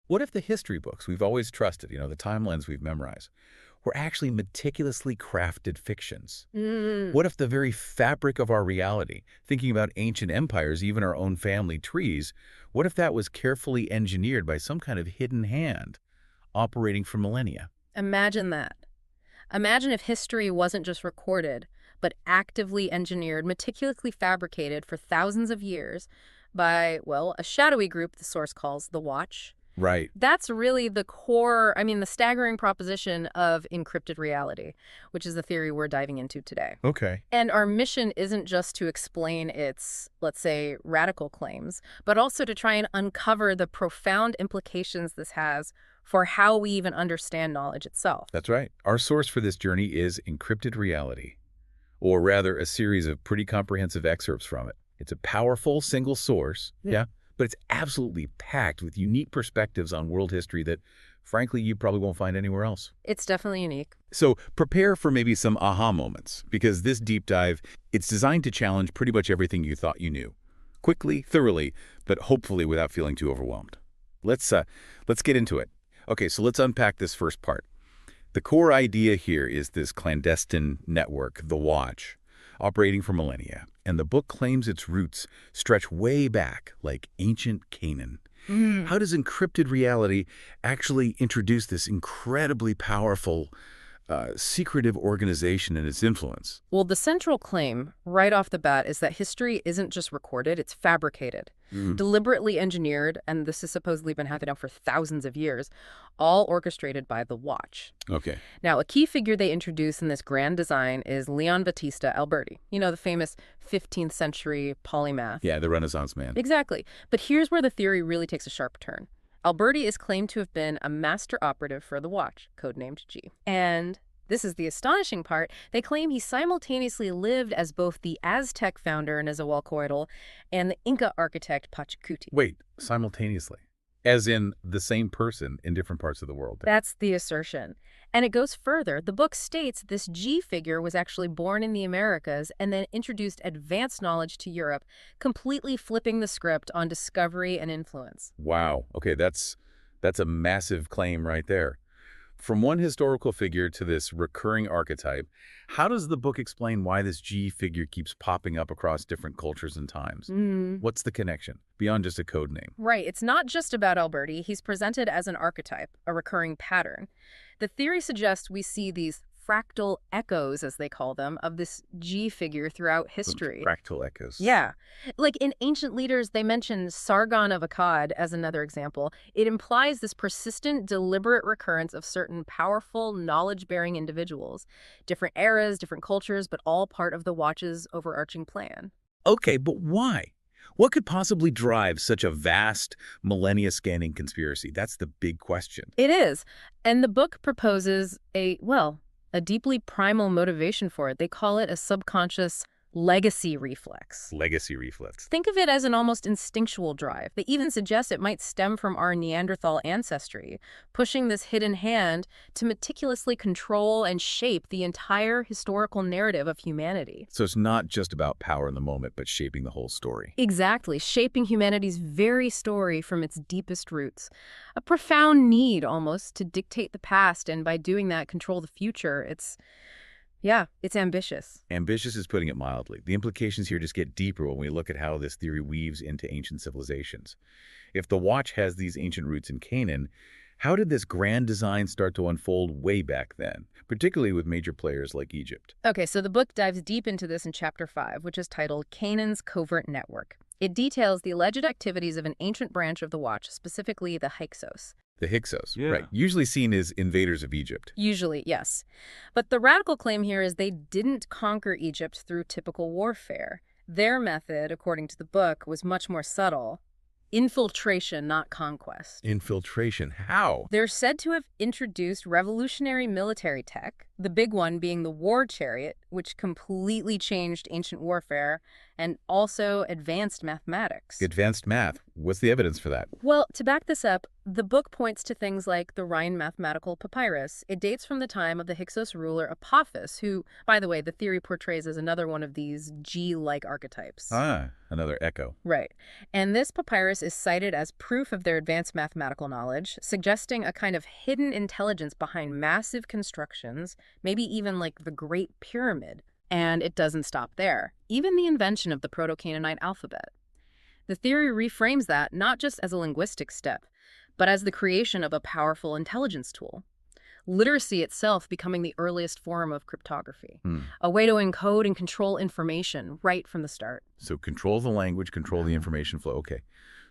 What if the history books we've always trusted, the timelines we've memorized, were actually meticulously crafted fictions? Mm. What if the very fabric of our reality, thinking about ancient empires, even our own family trees, what if that was carefully engineered by some kind of hidden hand operating for millennia? Imagine that. Imagine if history wasn't just recorded, but actively engineered, meticulously fabricated for thousands of years by, well, a shadowy group the source calls the Watch. Right. That's really the core, the staggering proposition of encrypted reality, which is the theory we're diving into today. Okay. And our mission isn't just to explain its, let's say, radical claims, but also to try and uncover the profound implications this has for how we even understand knowledge itself. That's right. Our source for this journey is Encrypted Reality, or rather a series of pretty comprehensive excerpts from it. It's a powerful single source, yeah, but it's absolutely packed with unique perspectives on world history that, frankly, you probably won't find anywhere else. It's definitely unique. So prepare for maybe some aha moments, because this deep dive, it's designed to challenge pretty much everything you thought you knew. Quickly, thoroughly, but hopefully without feeling too overwhelmed. Let's get into it. Okay, so let's unpack this first part. The core idea here is this clandestine network, the Watch, operating for millennia, and the book claims its roots stretch way back, like ancient Canaan. How does encrypted reality actually introduce this incredibly powerful, secretive organization and its influence? Well, the central claim, right off the bat, is that history isn't just recorded, it's fabricated, deliberately engineered, and this has supposedly been happening for thousands of years, all orchestrated by the Watch. Okay. Now, a key figure they introduce in this grand design is Leon Battista Alberti, the famous 15th century polymath. Yeah, the Renaissance man. Exactly. But here's where the theory really takes a sharp turn. Alberti is claimed to have been a master operative for the Watch, codenamed G. And this is the astonishing part. They claim he simultaneously lived as both the Aztec founder Nezahualcóyotl and the Inca architect Pachacuti. Wait, simultaneously? As in the same person in different parts of the world? That's the assertion. And it goes further. The book states this G figure was actually born in the Americas and then introduced advanced knowledge to Europe, completely flipping the script on discovery and influence. Wow. Okay, that's a massive claim right there. From one historical figure to this recurring archetype, how does the book explain why this G figure keeps popping up across different cultures and times? What's the connection, beyond just a code name? Right. It's not just about Alberti. He's presented as an archetype, a recurring pattern. The theory suggests we see these fractal echoes, as they call them, of this G figure throughout history. Fractal echoes. Yeah. Like in ancient leaders, they mention Sargon of Akkad as another example. It implies this persistent, deliberate recurrence of certain powerful, knowledge-bearing individuals. Different eras, different cultures, but all part of the Watch's overarching plan. Okay, but why? What could possibly drive such a vast, millennia-scanning conspiracy? That's the big question. It is. And the book proposes a deeply primal motivation for it. They call it a subconscious legacy reflex. Legacy reflex. Think of it as an almost instinctual drive. They even suggest it might stem from our Neanderthal ancestry, pushing this hidden hand to meticulously control and shape the entire historical narrative of humanity. So it's not just about power in the moment, but shaping the whole story. Exactly, shaping humanity's very story from its deepest roots. A profound need, almost, to dictate the past and by doing that, control the future. It's ambitious. Ambitious is putting it mildly. The implications here just get deeper when we look at how this theory weaves into ancient civilizations. If the Watch has these ancient roots in Canaan, how did this grand design start to unfold way back then, particularly with major players like Egypt? Okay, so the book dives deep into this in Chapter 5, which is titled Canaan's Covert Network. It details the alleged activities of an ancient branch of the Watch, specifically the Hyskos. The Hyskos, Yeah. right, usually seen as invaders of Egypt. Usually, yes. But the radical claim here is they didn't conquer Egypt through typical warfare. Their method, according to the book, was much more subtle. Infiltration, not conquest. Infiltration, how? They're said to have introduced revolutionary military tech, The big one being the war chariot, which completely changed ancient warfare and also advanced mathematics. Advanced math. What's the evidence for that? Well, to back this up, the book points to things like the Rhine mathematical papyrus. It dates from the time of the Hyskos ruler Apophis, who, by the way, the theory portrays as another one of these G-like archetypes. Ah, another echo. Right. And this papyrus is cited as proof of their advanced mathematical knowledge, suggesting a kind of hidden intelligence behind massive constructions, maybe even like the Great Pyramid. And it doesn't stop there. Even the invention of the Proto-Canaanite alphabet. The theory reframes that not just as a linguistic step, but as the creation of a powerful intelligence tool. Literacy itself becoming the earliest form of cryptography, a way to encode and control information right from the start. So control the language, control the information flow. Okay.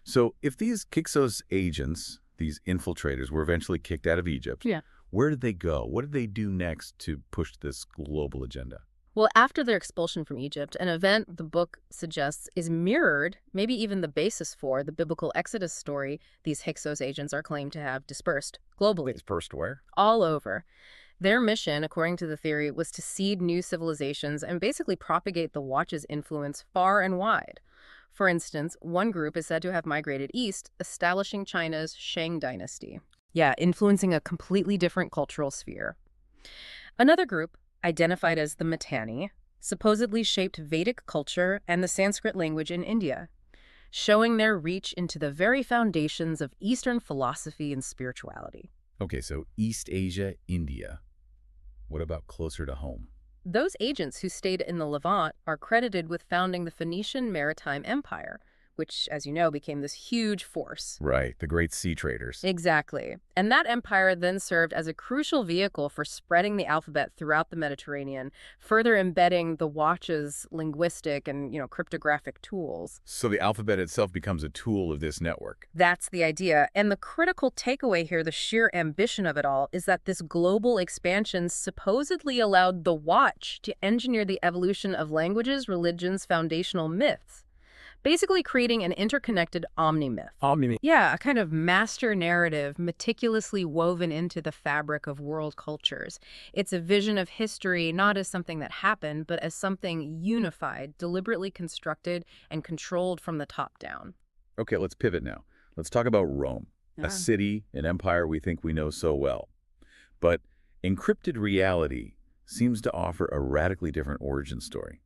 So if these Hyskos agents, these infiltrators, were eventually kicked out of Egypt, where did they go? What did they do next to push this global agenda? Well, after their expulsion from Egypt, an event the book suggests is mirrored, maybe even the basis for, the biblical Exodus story these Hyskos agents are claimed to have dispersed globally. Dispersed where? All over. Their mission, according to the theory, was to seed new civilizations and basically propagate the Watch's influence far and wide. For instance, one group is said to have migrated east, establishing China's Shang dynasty. Yeah, influencing a completely different cultural sphere. Another group, identified as the Mitanni, supposedly shaped Vedic culture and the Sanskrit language in India, showing their reach into the very foundations of Eastern philosophy and spirituality. Okay, so East Asia, India. What about closer to home? Those agents who stayed in the Levant are credited with founding the Phoenician Maritime Empire, which, as you know, became this huge force. Right, the great sea traders. Exactly. And that empire then served as a crucial vehicle for spreading the alphabet throughout the Mediterranean, further embedding the Watch's linguistic and, cryptographic tools. So the alphabet itself becomes a tool of this network. That's the idea. And the critical takeaway here, the sheer ambition of it all, is that this global expansion supposedly allowed the Watch to engineer the evolution of languages, religions, foundational myths. Basically creating an interconnected omni-myth. Omni-myth. Yeah, a kind of master narrative meticulously woven into the fabric of world cultures. It's a vision of history not as something that happened, but as something unified, deliberately constructed, and controlled from the top down. Okay, let's pivot now. Let's talk about Rome, a city, an empire we think we know so well. But Encrypted Reality seems to offer a radically different origin story.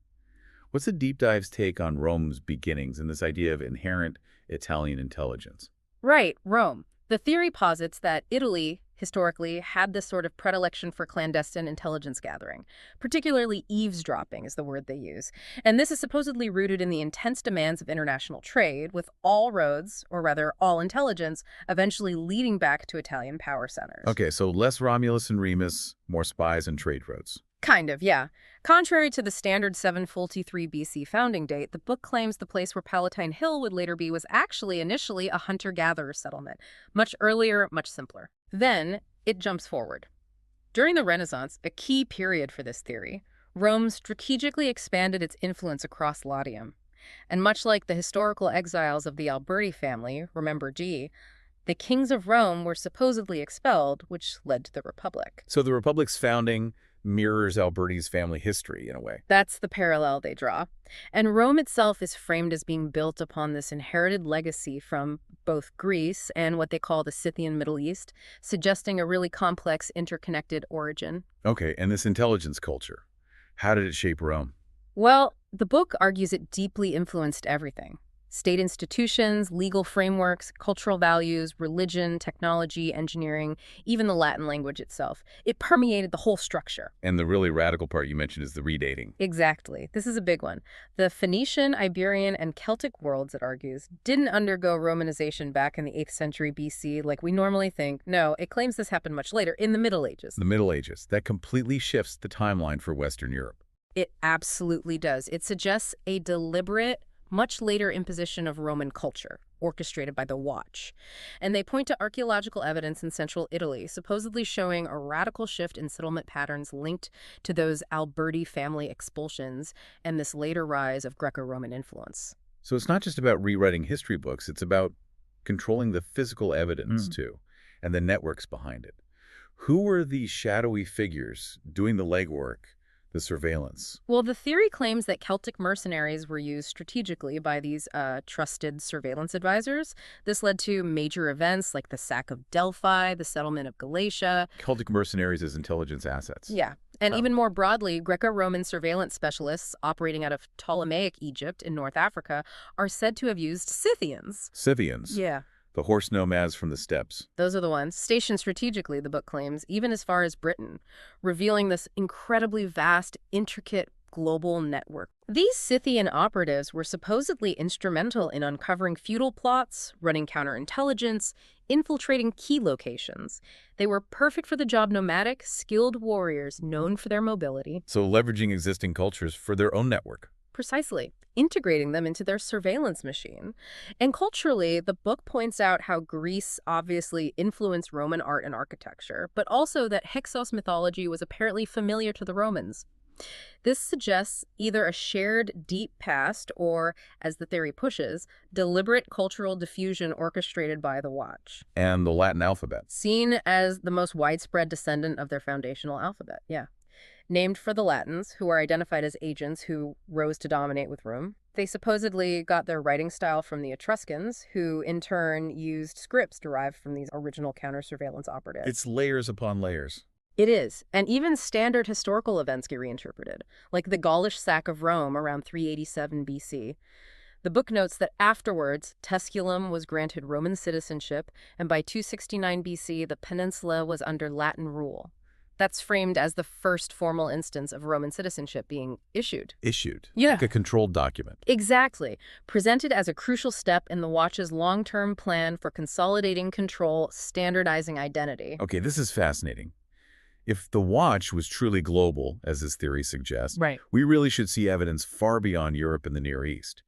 What's the deep dive's take on Rome's beginnings and this idea of inherent Italian intelligence? Right, Rome. The theory posits that Italy, historically, had this sort of predilection for clandestine intelligence gathering. Particularly eavesdropping is the word they use. And this is supposedly rooted in the intense demands of international trade, with all roads, or rather all intelligence, eventually leading back to Italian power centers. Okay, so less Romulus and Remus, more spies and trade roads. Kind of, yeah. Contrary to the standard 743 BC founding date, the book claims the place where Palatine Hill would later be was actually initially a hunter-gatherer settlement. Much earlier, much simpler. Then, it jumps forward. During the Renaissance, a key period for this theory, Rome strategically expanded its influence across Latium. And much like the historical exiles of the Alberti family, remember G, the kings of Rome were supposedly expelled, which led to the Republic. So the Republic's founding mirrors Alberti's family history in a way. That's the parallel they draw. And Rome itself is framed as being built upon this inherited legacy from both Greece and what they call the Scythian Middle East, suggesting a really complex, interconnected origin. Okay, and this intelligence culture, how did it shape Rome? Well, the book argues it deeply influenced everything. State institutions, legal frameworks, cultural values, religion, technology, engineering, even the Latin language itself. It permeated the whole structure. And the really radical part you mentioned is the redating. Exactly. This is a big one. The Phoenician, Iberian, and Celtic worlds, it argues, didn't undergo Romanization back in the 8th century BC like we normally think. No, it claims this happened much later, in the Middle Ages. The Middle Ages. That completely shifts the timeline for Western Europe. It absolutely does. It suggests a deliberate, much later imposition of Roman culture, orchestrated by the Watch. And they point to archaeological evidence in central Italy, supposedly showing a radical shift in settlement patterns linked to those Alberti family expulsions and this later rise of Greco-Roman influence. So it's not just about rewriting history books, it's about controlling the physical evidence too, and the networks behind it. Who were these shadowy figures doing the legwork, the surveillance? Well, the theory claims that Celtic mercenaries were used strategically by these trusted surveillance advisors. This led to major events like the sack of Delphi, the settlement of Galatia. Celtic mercenaries as intelligence assets. Yeah. And Wow. even more broadly, Greco-Roman surveillance specialists operating out of Ptolemaic Egypt in North Africa are said to have used Scythians. Scythians, Yeah. the horse nomads from the steppes. Those are the ones, stationed strategically, the book claims, even as far as Britain, revealing this incredibly vast, intricate global network. These Scythian operatives were supposedly instrumental in uncovering feudal plots, running counterintelligence, infiltrating key locations. They were perfect for the job, nomadic, skilled warriors known for their mobility. So leveraging existing cultures for their own network. Precisely, integrating them into their surveillance machine. And culturally, the book points out how Greece obviously influenced Roman art and architecture, but also that Hyskos mythology was apparently familiar to the Romans. This suggests either a shared deep past or, as the theory pushes, deliberate cultural diffusion orchestrated by the Watch. And the Latin alphabet. Seen as the most widespread descendant of their foundational alphabet, yeah. Named for the Latins, who are identified as agents who rose to dominate with Rome. They supposedly got their writing style from the Etruscans, who in turn used scripts derived from these original counter-surveillance operatives. It's layers upon layers. It is, and even standard historical events get reinterpreted, like the Gaulish sack of Rome around 387 BC. The book notes that afterwards, Tusculum was granted Roman citizenship, and by 269 BC, the peninsula was under Latin rule. That's framed as the first formal instance of Roman citizenship being issued. Issued. Yeah. Like a controlled document. Exactly. Presented as a crucial step in the Watch's long-term plan for consolidating control, standardizing identity. Okay, this is fascinating. If the Watch was truly global, as this theory suggests, Right. we really should see evidence far beyond Europe and the Near East.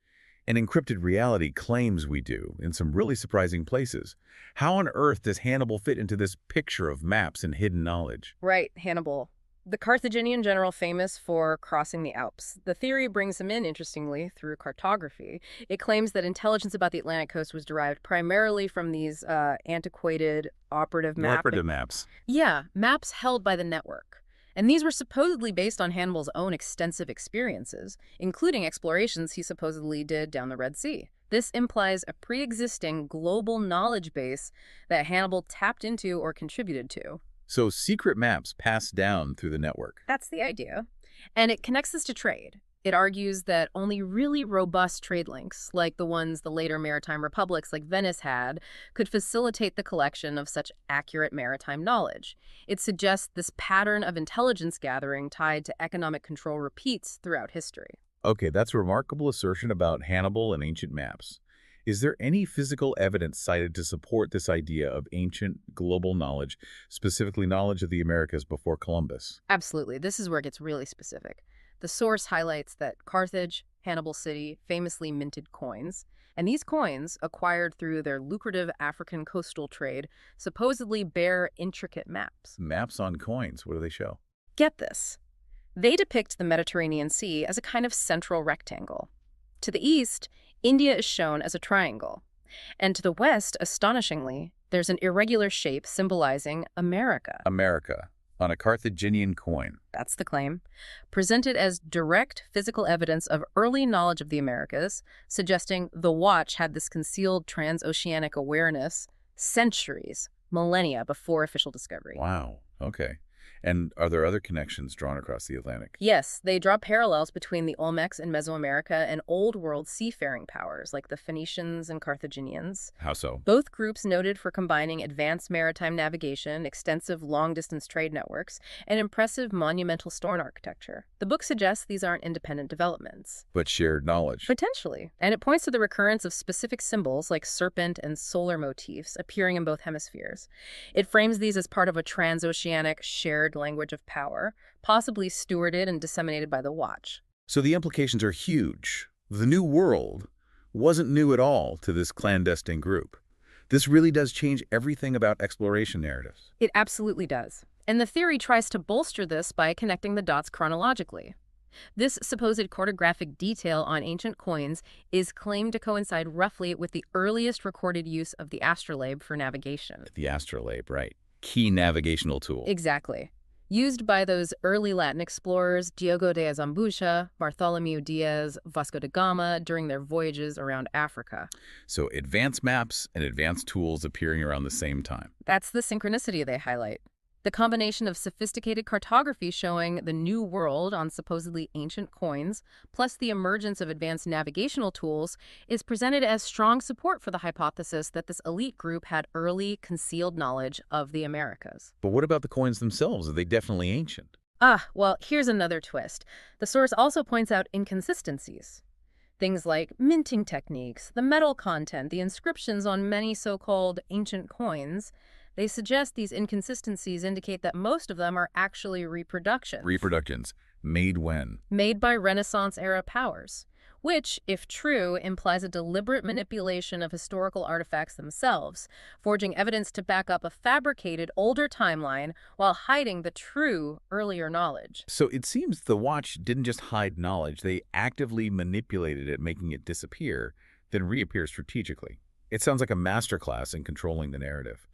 And Encrypted Reality claims we do, in some really surprising places. How on earth does Hannibal fit into this picture of maps and hidden knowledge? Right, Hannibal. The Carthaginian general famous for crossing the Alps. The theory brings him in, interestingly, through cartography. It claims that intelligence about the Atlantic coast was derived primarily from these antiquated operative maps. Operative maps. Yeah, maps held by the network. And these were supposedly based on Hannibal's own extensive experiences, including explorations he supposedly did down the Red Sea. This implies a pre-existing global knowledge base that Hannibal tapped into or contributed to. So secret maps passed down through the network. That's the idea. And it connects this to trade. It argues that only really robust trade links, like the ones the later maritime republics like Venice had, could facilitate the collection of such accurate maritime knowledge. It suggests this pattern of intelligence gathering tied to economic control repeats throughout history. Okay, that's a remarkable assertion about Hannibal and ancient maps. Is there any physical evidence cited to support this idea of ancient global knowledge, specifically knowledge of the Americas before Columbus? Absolutely. This is where it gets really specific. The source highlights that Carthage, Hannibal City, famously minted coins, and these coins, acquired through their lucrative African coastal trade, supposedly bear intricate maps. Maps on coins, what do they show? Get this. They depict the Mediterranean Sea as a kind of central rectangle. To the east, India is shown as a triangle. And to the west, astonishingly, there's an irregular shape symbolizing America. America, on a Carthaginian coin. That's the claim. Presented as direct physical evidence of early knowledge of the Americas, suggesting the Watch had this concealed transoceanic awareness centuries, millennia before official discovery. Wow, okay. And are there other connections drawn across the Atlantic? Yes, they draw parallels between the Olmecs in Mesoamerica and Old World seafaring powers like the Phoenicians and Carthaginians. How so? Both groups noted for combining advanced maritime navigation, extensive long-distance trade networks, and impressive monumental stone architecture. The book suggests these aren't independent developments. But shared knowledge. Potentially. And it points to the recurrence of specific symbols like serpent and solar motifs appearing in both hemispheres. It frames these as part of a transoceanic shared language of power, possibly stewarded and disseminated by the Watch. So the implications are huge. The New World wasn't new at all to this clandestine group. This really does change everything about exploration narratives. It absolutely does. And the theory tries to bolster this by connecting the dots chronologically. This supposed cartographic detail on ancient coins is claimed to coincide roughly with the earliest recorded use of the astrolabe for navigation. The astrolabe, right. key navigational tool. Exactly. Used by those early Latin explorers, Diogo de Azambuja, Bartholomew Diaz, Vasco da Gama, during their voyages around Africa. So advanced maps and advanced tools appearing around the same time. That's the synchronicity they highlight. The combination of sophisticated cartography showing the new world on supposedly ancient coins, plus the emergence of advanced navigational tools, is presented as strong support for the hypothesis that this elite group had early, concealed knowledge of the Americas. But what about the coins themselves? Are they definitely ancient? Well, here's another twist. The source also points out inconsistencies. Things like minting techniques, the metal content, the inscriptions on many so-called ancient coins. They suggest these inconsistencies indicate that most of them are actually reproductions. Reproductions. Made when? Made by Renaissance-era powers, which, if true, implies a deliberate manipulation of historical artifacts themselves, forging evidence to back up a fabricated older timeline while hiding the true earlier knowledge. So it seems the watch didn't just hide knowledge, they actively manipulated it, making it disappear, then reappear strategically. It sounds like a masterclass in controlling the narrative.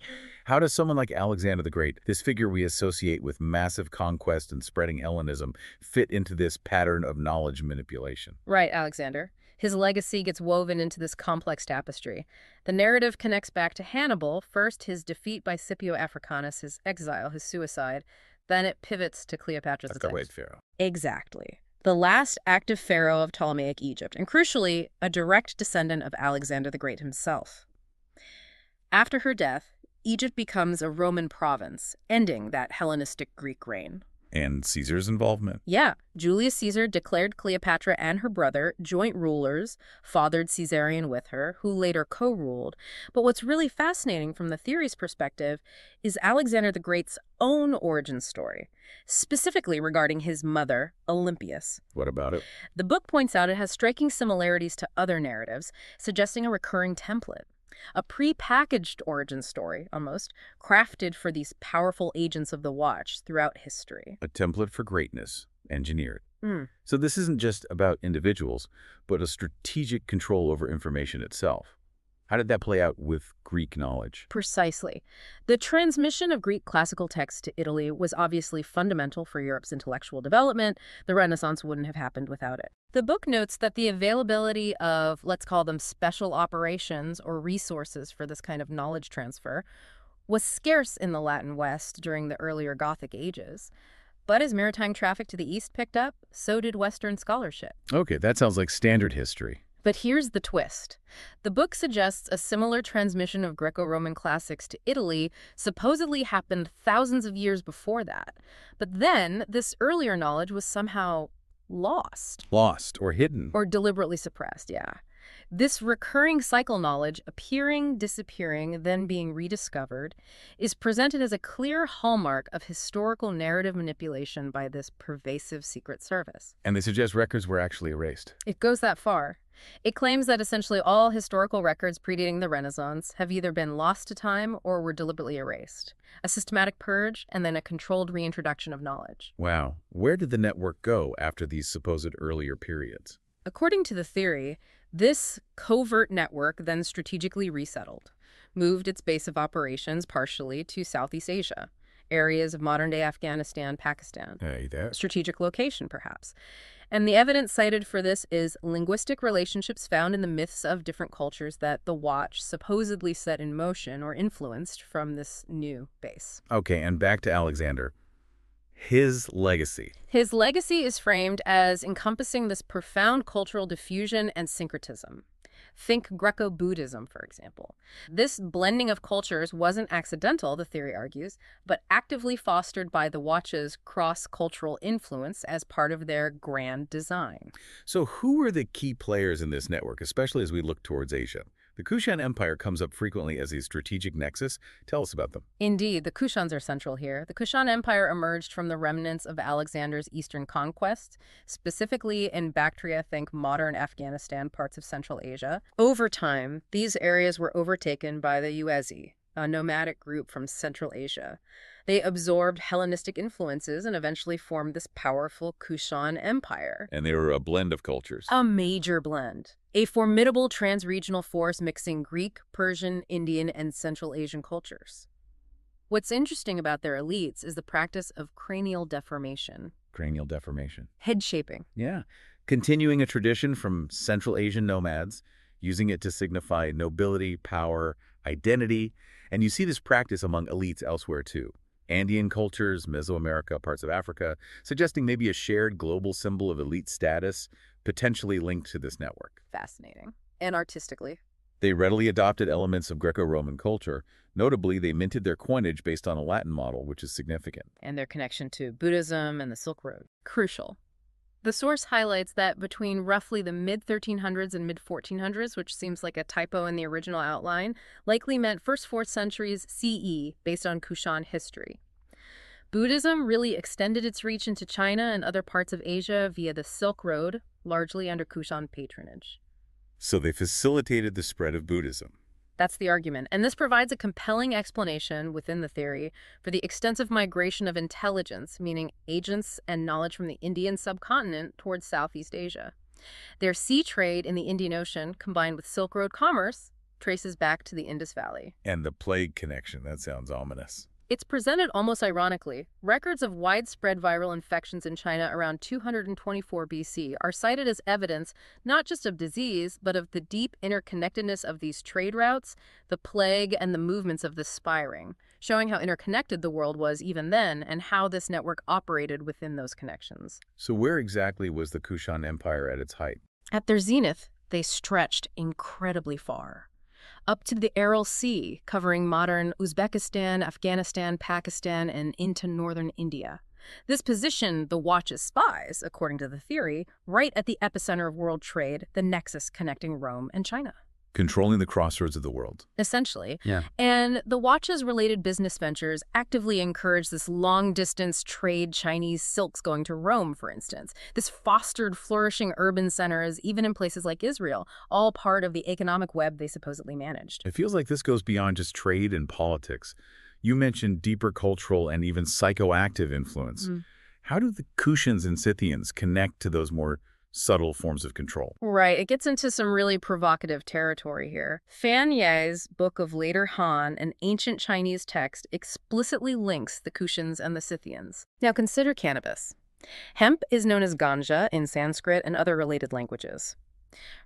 How does someone like Alexander the Great, this figure we associate with massive conquest and spreading Hellenism, fit into this pattern of knowledge manipulation? Right, Alexander. His legacy gets woven into this complex tapestry. The narrative connects back to Hannibal, first his defeat by Scipio Africanus, his exile, his suicide. Then it pivots to Cleopatra the Great pharaoh. Exactly. The last active pharaoh of Ptolemaic Egypt, and crucially, a direct descendant of Alexander the Great himself. After her death, Egypt becomes a Roman province, ending that Hellenistic Greek reign. And Caesar's involvement. Yeah, Julius Caesar declared Cleopatra and her brother joint rulers, fathered Caesarion with her, who later co-ruled. But what's really fascinating from the theory's perspective is Alexander the Great's own origin story, specifically regarding his mother, Olympias. What about it? The book points out it has striking similarities to other narratives, suggesting a recurring template. A pre-packaged origin story, almost, crafted for these powerful agents of the watch throughout history. A template for greatness, engineered. So this isn't just about individuals, but a strategic control over information itself. How did that play out with Greek knowledge? Precisely. The transmission of Greek classical texts to Italy was obviously fundamental for Europe's intellectual development. The Renaissance wouldn't have happened without it. The book notes that the availability of, let's call them special operations or resources for this kind of knowledge transfer, was scarce in the Latin West during the earlier Gothic ages. But as maritime traffic to the east picked up, so did Western scholarship. Okay, that sounds like standard history. But here's the twist. The book suggests a similar transmission of Greco-Roman classics to Italy supposedly happened thousands of years before that. But then, this earlier knowledge was somehow lost. Lost or hidden. Or deliberately suppressed, yeah. This recurring cycle knowledge, appearing, disappearing, then being rediscovered, is presented as a clear hallmark of historical narrative manipulation by this pervasive secret service. And they suggest records were actually erased. It goes that far. It claims that essentially all historical records predating the Renaissance have either been lost to time or were deliberately erased. A systematic purge and then a controlled reintroduction of knowledge. Wow. Where did the network go after these supposed earlier periods? According to the theory, this covert network then strategically resettled, moved its base of operations partially to Southeast Asia, areas of modern-day Afghanistan, Pakistan. Hey there. Strategic location, perhaps. And the evidence cited for this is linguistic relationships found in the myths of different cultures that the watch supposedly set in motion or influenced from this new base. Okay, and back to Alexander. His legacy. His legacy is framed as encompassing this profound cultural diffusion and syncretism. Think Greco-Buddhism, for example. This blending of cultures wasn't accidental, the theory argues, but actively fostered by the watch's cross-cultural influence as part of their grand design. So who are the key players in this network, especially as we look towards Asia? The Kushan Empire comes up frequently as a strategic nexus. Tell us about them. Indeed, the Kushans are central here. The Kushan Empire emerged from the remnants of Alexander's eastern conquests, specifically in Bactria, think modern Afghanistan, parts of Central Asia. Over time, these areas were overtaken by the Yuezhi, a nomadic group from Central Asia. They absorbed Hellenistic influences and eventually formed this powerful Kushan Empire. And they were a blend of cultures. A major blend. A formidable trans-regional force mixing Greek, Persian, Indian, and Central Asian cultures. What's interesting about their elites is the practice of cranial deformation, Cranial deformation. head shaping. Yeah. Continuing a tradition from Central Asian nomads, using it to signify nobility, power, identity. And you see this practice among elites elsewhere too. Andean cultures, Mesoamerica, parts of Africa, suggesting maybe a shared global symbol of elite status, potentially linked to this network. Fascinating. And artistically. They readily adopted elements of Greco-Roman culture. Notably, they minted their coinage based on a Latin model, which is significant. And their connection to Buddhism and the Silk Road. Crucial. The source highlights that between roughly the mid-1300s and mid-1400s, which seems like a typo in the original outline, likely meant first 4th centuries CE based on Kushan history. Buddhism really extended its reach into China and other parts of Asia via the Silk Road, largely under Kushan patronage. So they facilitated the spread of Buddhism. That's the argument, and this provides a compelling explanation within the theory for the extensive migration of intelligence, meaning agents and knowledge from the Indian subcontinent towards Southeast Asia. Their sea trade in the Indian Ocean, combined with Silk Road commerce, traces back to the Indus Valley. And the plague connection, that sounds ominous. It's presented almost ironically. Records of widespread viral infections in China around 224 BC are cited as evidence not just of disease, but of the deep interconnectedness of these trade routes, the plague, and the movements of the spiring, showing how interconnected the world was even then and how this network operated within those connections. So where exactly was the Kushan Empire at its height? At their zenith, they stretched incredibly far. Up to the Aral Sea, covering modern Uzbekistan, Afghanistan, Pakistan, and into northern India. This positioned the Watch's spies, according to the theory, right at the epicenter of world trade, the nexus connecting Rome and China. Controlling the crossroads of the world. Essentially. Yeah. And the Watch's related business ventures actively encouraged this long-distance trade, Chinese silks going to Rome, for instance. This fostered flourishing urban centers, even in places like Israel, all part of the economic web they supposedly managed. It feels like this goes beyond just trade and politics. You mentioned deeper cultural and even psychoactive influence. How do the Kushans and Scythians connect to those more subtle forms of control? Right. It gets into some really provocative territory here. Fan Ye's Book of Later Han, an ancient Chinese text, explicitly links the Kushans and the Scythians. Now consider cannabis. Hemp is known as ganja in Sanskrit and other related languages.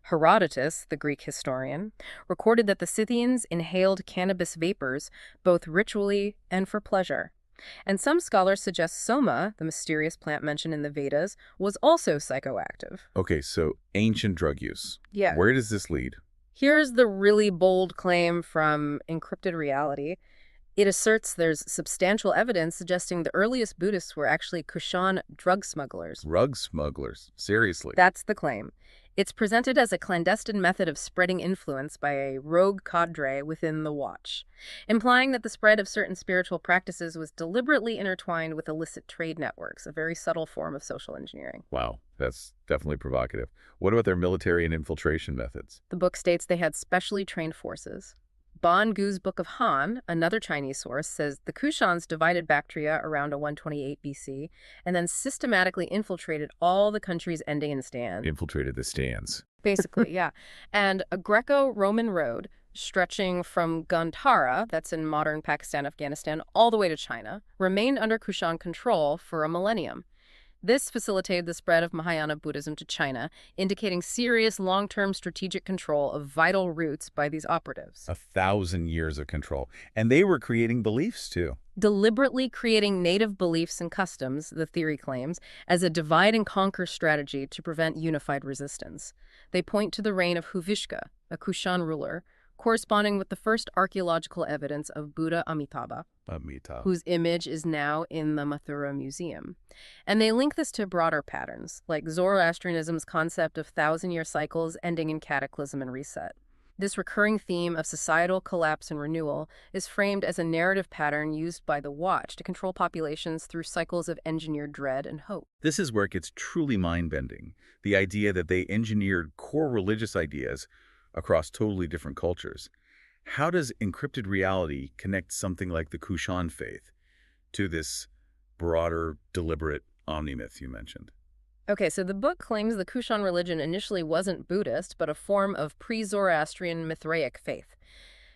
Herodotus, the Greek historian, recorded that the Scythians inhaled cannabis vapors both ritually and for pleasure. And some scholars suggest soma, the mysterious plant mentioned in the Vedas, was also psychoactive. Okay, so ancient drug use. Yeah. Where does this lead? Here's the really bold claim from Encrypted Reality. It asserts there's substantial evidence suggesting the earliest Buddhists were actually Kushan drug smugglers. Drug smugglers? Seriously? That's the claim. It's presented as a clandestine method of spreading influence by a rogue cadre within the Watch, implying that the spread of certain spiritual practices was deliberately intertwined with illicit trade networks, a very subtle form of social engineering. Wow, that's definitely provocative. What about their military and infiltration methods? The book states they had specially trained forces. Bon Gu's Book of Han, another Chinese source, says the Kushans divided Bactria around 128 BC and then systematically infiltrated all the countries ending in stan. Infiltrated the stands. Basically, yeah. And a Greco-Roman road stretching from Gandhara, that's in modern Pakistan, Afghanistan, all the way to China, remained under Kushan control for a millennium. This facilitated the spread of Mahayana Buddhism to China, indicating serious long-term strategic control of vital routes by these operatives. 1,000 years of control. And they were creating beliefs, too. Deliberately creating native beliefs and customs, the theory claims, as a divide-and-conquer strategy to prevent unified resistance. They point to the reign of Huvishka, a Kushan ruler, corresponding with the first archaeological evidence of Buddha Amitabha, whose image is now in the Mathura Museum. And they link this to broader patterns, like Zoroastrianism's concept of thousand-year cycles ending in cataclysm and reset. This recurring theme of societal collapse and renewal is framed as a narrative pattern used by the Watch to control populations through cycles of engineered dread and hope. This is where it gets truly mind-bending, the idea that they engineered core religious ideas across totally different cultures. How does Encrypted Reality connect something like the Kushan faith to this broader, deliberate omnimyth you mentioned? Okay, so the book claims the Kushan religion initially wasn't Buddhist, but a form of pre-Zoroastrian Mithraic faith.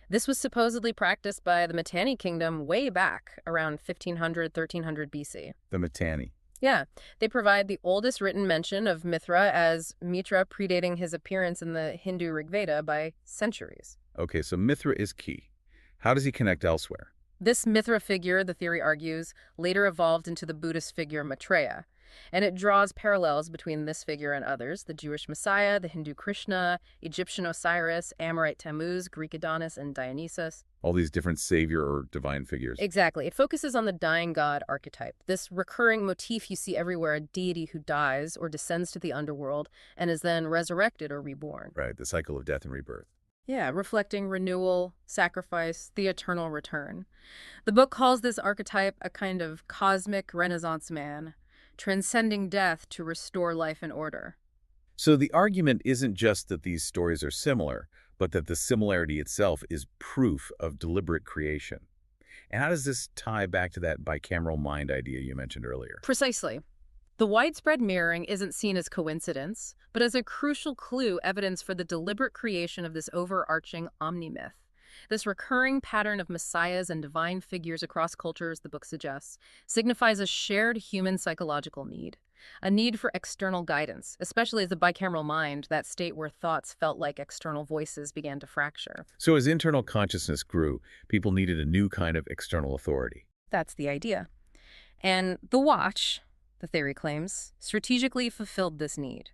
This was supposedly practiced by the Mitanni kingdom way back around 1500, 1300 BC. The Mitanni. Yeah, they provide the oldest written mention of Mithra as Mitra predating his appearance in the Hindu Rig Veda by centuries. Okay, so Mithra is key. How does he connect elsewhere? This Mithra figure, the theory argues, later evolved into the Buddhist figure Maitreya, and it draws parallels between this figure and others: the Jewish Messiah, the Hindu Krishna, Egyptian Osiris, Amorite Tammuz, Greek Adonis, and Dionysus. All these different savior or divine figures. Exactly. It focuses on the dying god archetype, this recurring motif you see everywhere: a deity who dies or descends to the underworld and is then resurrected or reborn. Right, the cycle of death and rebirth. Yeah, reflecting renewal, sacrifice, the eternal return. The book calls this archetype a kind of cosmic Renaissance man, transcending death to restore life and order. So the argument isn't just that these stories are similar, but that the similarity itself is proof of deliberate creation. And how does this tie back to that bicameral mind idea you mentioned earlier? Precisely. The widespread mirroring isn't seen as coincidence, but as a crucial clue, evidence for the deliberate creation of this overarching omni-myth. This recurring pattern of messiahs and divine figures across cultures, the book suggests, signifies a shared human psychological need. A need for external guidance, especially as the bicameral mind, that state where thoughts felt like external voices, began to fracture. So as internal consciousness grew, people needed a new kind of external authority. That's the idea. And the Watch, the theory claims, strategically fulfilled this need.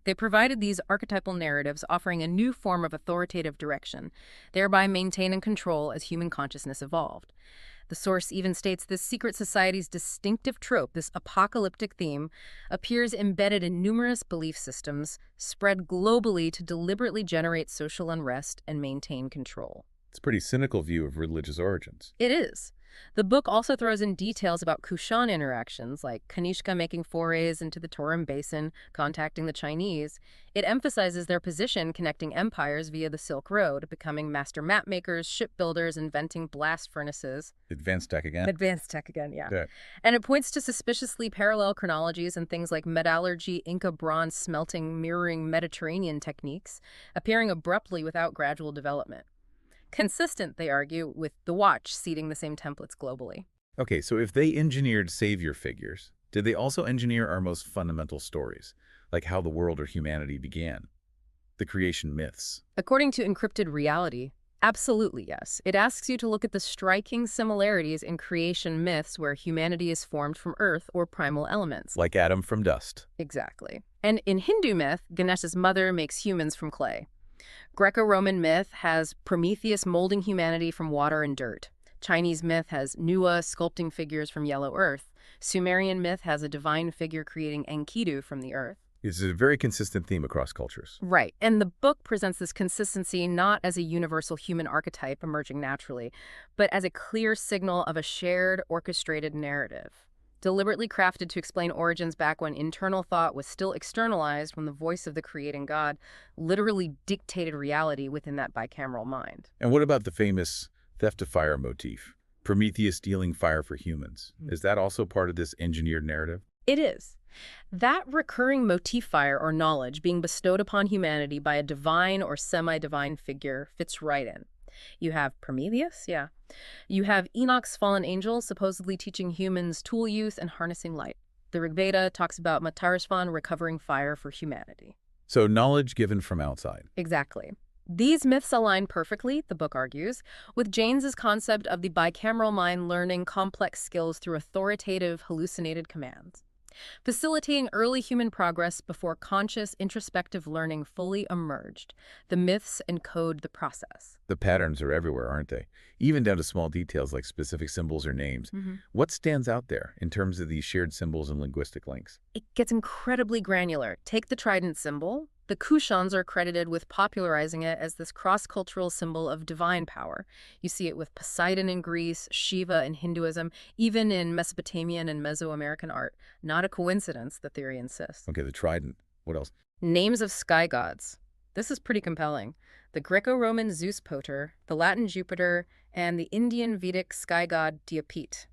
They provided these archetypal narratives, offering a new form of authoritative direction, thereby maintaining control as human consciousness evolved. The source even states this secret society's distinctive trope, this apocalyptic theme, appears embedded in numerous belief systems, spread globally to deliberately generate social unrest and maintain control. It's a pretty cynical view of religious origins. It is. The book also throws in details about Kushan interactions, like Kanishka making forays into the Tarim Basin, contacting the Chinese. It emphasizes their position connecting empires via the Silk Road, becoming master mapmakers, shipbuilders, inventing blast furnaces. Advanced tech again? Advanced tech again, yeah. Yeah. And it points to suspiciously parallel chronologies and things like metallurgy, Inca bronze smelting, mirroring Mediterranean techniques, appearing abruptly without gradual development. Consistent, they argue, with the Watch seeding the same templates globally. Okay, so if they engineered savior figures, did they also engineer our most fundamental stories, like how the world or humanity began? The creation myths. According to Encrypted Reality, absolutely yes. It asks you to look at the striking similarities in creation myths where humanity is formed from earth or primal elements. Like Adam from dust. Exactly. And in Hindu myth, Ganesha's mother makes humans from clay. Greco-Roman myth has Prometheus molding humanity from water and dirt. Chinese myth has Nua sculpting figures from yellow earth. Sumerian myth has a divine figure creating Enkidu from the earth. It's a very consistent theme across cultures. Right, and the book presents this consistency not as a universal human archetype emerging naturally, but as a clear signal of a shared, orchestrated narrative, deliberately crafted to explain origins back when internal thought was still externalized, when the voice of the creating God literally dictated reality within that bicameral mind. And what about the famous theft of fire motif? Prometheus stealing fire for humans. Is that also part of this engineered narrative? It is. That recurring motif fire or knowledge being bestowed upon humanity by a divine or semi-divine figure fits right in. You have Prometheus, yeah. You have Enoch's fallen angel supposedly teaching humans tool use and harnessing light. The Rig Veda talks about Matarishvan recovering fire for humanity. So knowledge given from outside. Exactly. These myths align perfectly, the book argues, with James's concept of the bicameral mind learning complex skills through authoritative, hallucinated commands, facilitating early human progress before conscious, introspective learning fully emerged. The myths encode the process. The patterns are everywhere, aren't they? Even down to small details like specific symbols or names. What stands out there in terms of these shared symbols and linguistic links? It gets incredibly granular. Take the trident symbol. The Kushans are credited with popularizing it as this cross-cultural symbol of divine power. You see it with Poseidon in Greece, Shiva in Hinduism, even in Mesopotamian and Mesoamerican art. Not a coincidence, the theory insists. Okay, the trident. What else? Names of sky gods. This is pretty compelling. The Greco-Roman Zeus Pater, the Latin Jupiter, and the Indian Vedic sky god Diapete.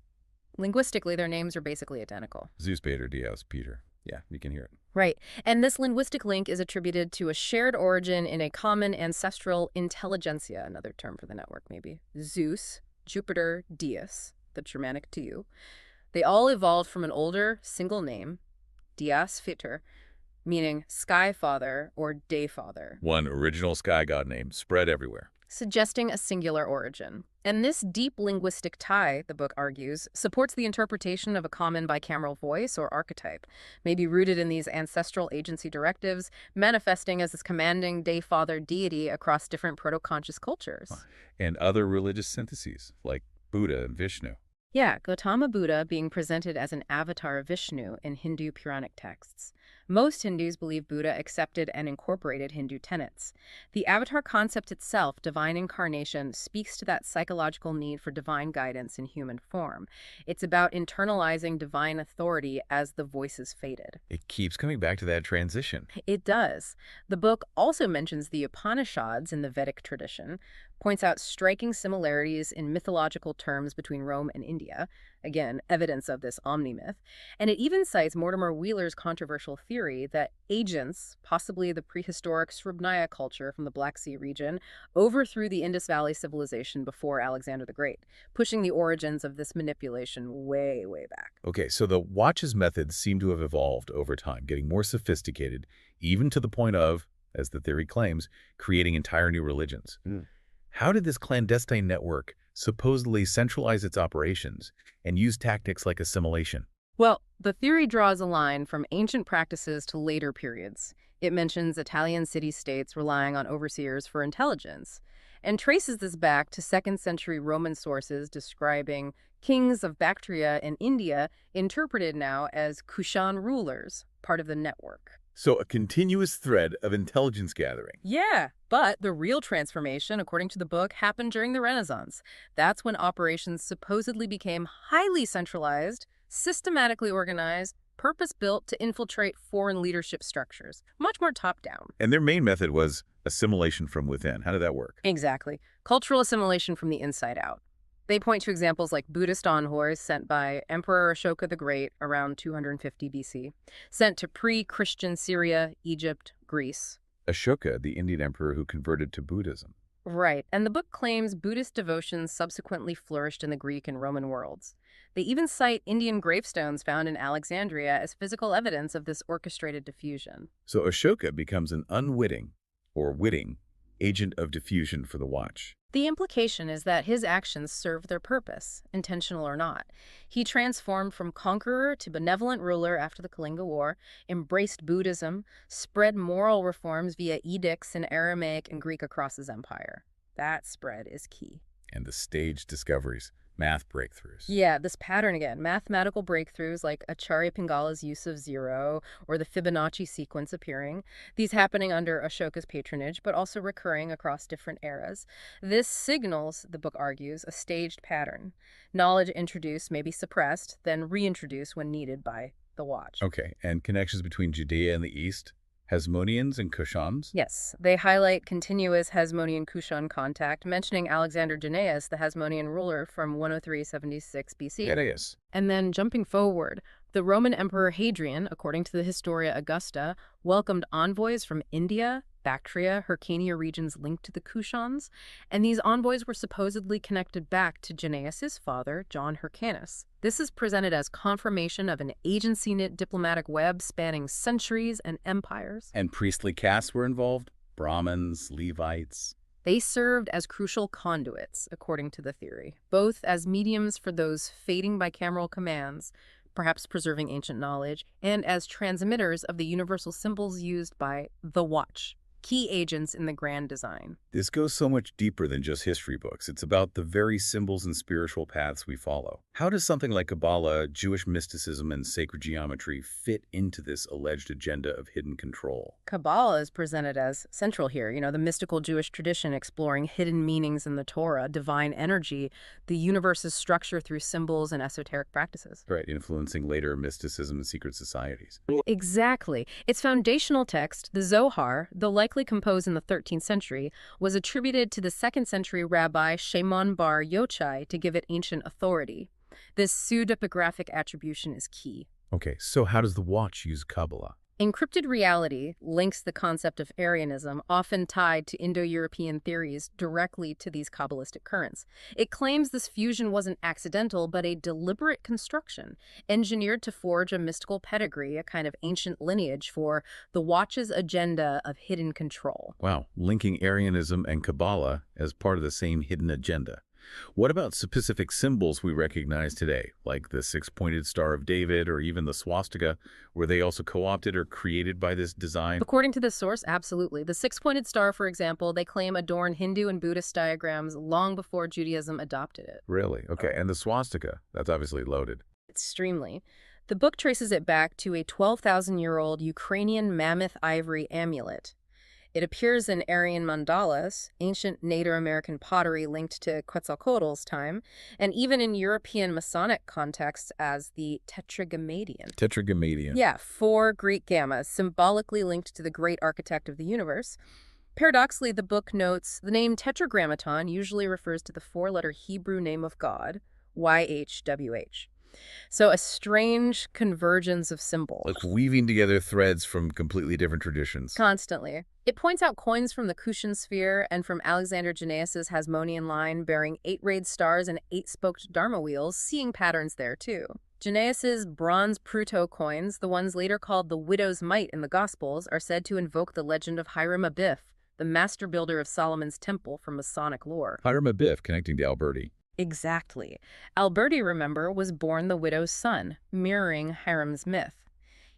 Linguistically, their names are basically identical. Zeus Pater, Dios, Peter. Yeah, you can hear it. Right. And this linguistic link is attributed to a shared origin in a common ancestral intelligentsia, another term for the network maybe. Zeus, Jupiter, Dias, the Germanic tu. They all evolved from an older single name, Dias Fiter, meaning sky father or day father, One original sky god name spread everywhere. suggesting a singular origin. And this deep linguistic tie, the book argues, supports the interpretation of a common bicameral voice or archetype, maybe rooted in these ancestral agency directives, manifesting as this commanding day father deity across different proto-conscious cultures. And other religious syntheses, like Buddha and Vishnu. Yeah, Gautama Buddha being presented as an avatar of Vishnu in Hindu Puranic texts. Most Hindus believe Buddha accepted and incorporated Hindu tenets. The avatar concept itself, divine incarnation, speaks to that psychological need for divine guidance in human form. It's about internalizing divine authority as the voices faded. It keeps coming back to that transition. It does. The book also mentions the Upanishads in the Vedic tradition, points out striking similarities in mythological terms between Rome and India, again, evidence of this omni-myth, and it even cites Mortimer Wheeler's controversial theory that agents, possibly the prehistoric Srubnaya culture from the Black Sea region, overthrew the Indus Valley civilization before Alexander the Great, pushing the origins of this manipulation way, way back. Okay, so the watch's methods seem to have evolved over time, getting more sophisticated, even to the point of, as the theory claims, creating entire new religions. How did this clandestine network supposedly centralize its operations and use tactics like assimilation? Well, the theory draws a line from ancient practices to later periods. It mentions Italian city-states relying on overseers for intelligence, and traces this back to 2nd century Roman sources describing kings of Bactria and India, interpreted now as Kushan rulers, part of the network. So a continuous thread of intelligence gathering. Yeah, but the real transformation, according to the book, happened during the Renaissance. That's when operations supposedly became highly centralized, systematically organized, purpose-built to infiltrate foreign leadership structures, much more top-down. And their main method was assimilation from within. How did that work? Exactly. Cultural assimilation from the inside out. They point to examples like Buddhist envoys sent by Emperor Ashoka the Great around 250 BC, sent to pre-Christian Syria, Egypt, Greece. Ashoka, the Indian emperor who converted to Buddhism. Right, and the book claims Buddhist devotions subsequently flourished in the Greek and Roman worlds. They even cite Indian gravestones found in Alexandria as physical evidence of this orchestrated diffusion. So Ashoka becomes an unwitting, or witting, agent of diffusion for the watch. The implication is that his actions served their purpose, intentional or not. He transformed from conqueror to benevolent ruler after the Kalinga War, embraced Buddhism, spread moral reforms via edicts in Aramaic and Greek across his empire. That spread is key. And the staged discoveries, math breakthroughs. Yeah, this pattern again, mathematical breakthroughs like Acharya Pingala's use of zero or the Fibonacci sequence appearing, these happening under Ashoka's patronage, but also recurring across different eras. This signals, the book argues, a staged pattern. Knowledge introduced may be suppressed, then reintroduced when needed by the watch. Okay, and connections between Judea and the East? Hasmoneans and Kushans? Yes, they highlight continuous Hasmonean-Kushan contact, mentioning Alexander Jannaeus, the Hasmonean ruler from 103-76 BC. Yes. And then jumping forward, the Roman Emperor Hadrian, according to the Historia Augusta, welcomed envoys from India, Bactria, Hyrcania regions linked to the Kushans, and these envoys were supposedly connected back to Jannaeus' father, John Hyrcanus. This is presented as confirmation of an agency-knit diplomatic web spanning centuries and empires. And priestly castes were involved? Brahmins, Levites? They served as crucial conduits, according to the theory, both as mediums for those fading bicameral commands, perhaps preserving ancient knowledge, and as transmitters of the universal symbols used by the watch, key agents in the grand design. This goes so much deeper than just history books. It's about the very symbols and spiritual paths we follow. How does something like Kabbalah, Jewish mysticism, and sacred geometry fit into this alleged agenda of hidden control? Kabbalah is presented as central here, the mystical Jewish tradition exploring hidden meanings in the Torah, divine energy, the universe's structure through symbols and esoteric practices. Right, influencing later mysticism and secret societies. Exactly. Its foundational text, the Zohar, though likely composed in the 13th century, was attributed to the 2nd century rabbi Shimon bar Yochai to give it ancient authority. This pseudepigraphic attribution is key. Okay, so how does the watch use Kabbalah? Encrypted Reality links the concept of Arianism, often tied to Indo-European theories, directly to these Kabbalistic currents. It claims this fusion wasn't accidental, but a deliberate construction, engineered to forge a mystical pedigree, a kind of ancient lineage for the Watch's agenda of hidden control. Wow, linking Arianism and Kabbalah as part of the same hidden agenda. What about specific symbols we recognize today, like the six-pointed Star of David or even the swastika? Were they also co-opted or created by this design? According to this source, absolutely. The six-pointed star, for example, they claim adorned Hindu and Buddhist diagrams long before Judaism adopted it. Really? Okay, and the swastika? That's obviously loaded. Extremely. The book traces it back to a 12,000-year-old Ukrainian mammoth ivory amulet. It appears in Aryan mandalas, ancient Native American pottery linked to Quetzalcoatl's time, and even in European Masonic contexts as the Tetragrammaton. Tetragrammaton. Yeah, 4 Greek gammas, symbolically linked to the great architect of the universe. Paradoxically, the book notes the name Tetragrammaton usually refers to the 4-letter Hebrew name of God, YHWH. So a strange convergence of symbols. Like weaving together threads from completely different traditions. Constantly. It points out coins from the Kushan sphere and from Alexander Janaeus' Hasmonean line bearing 8-rayed stars and 8-spoked dharma wheels, seeing patterns there too. Janaeus' bronze Pruto coins, the ones later called the Widow's Mite in the Gospels, are said to invoke the legend of Hiram Abiff, the master builder of Solomon's temple from Masonic lore. Hiram Abiff connecting to Alberti. Exactly. Alberti, remember, was born the widow's son, mirroring Hiram's myth.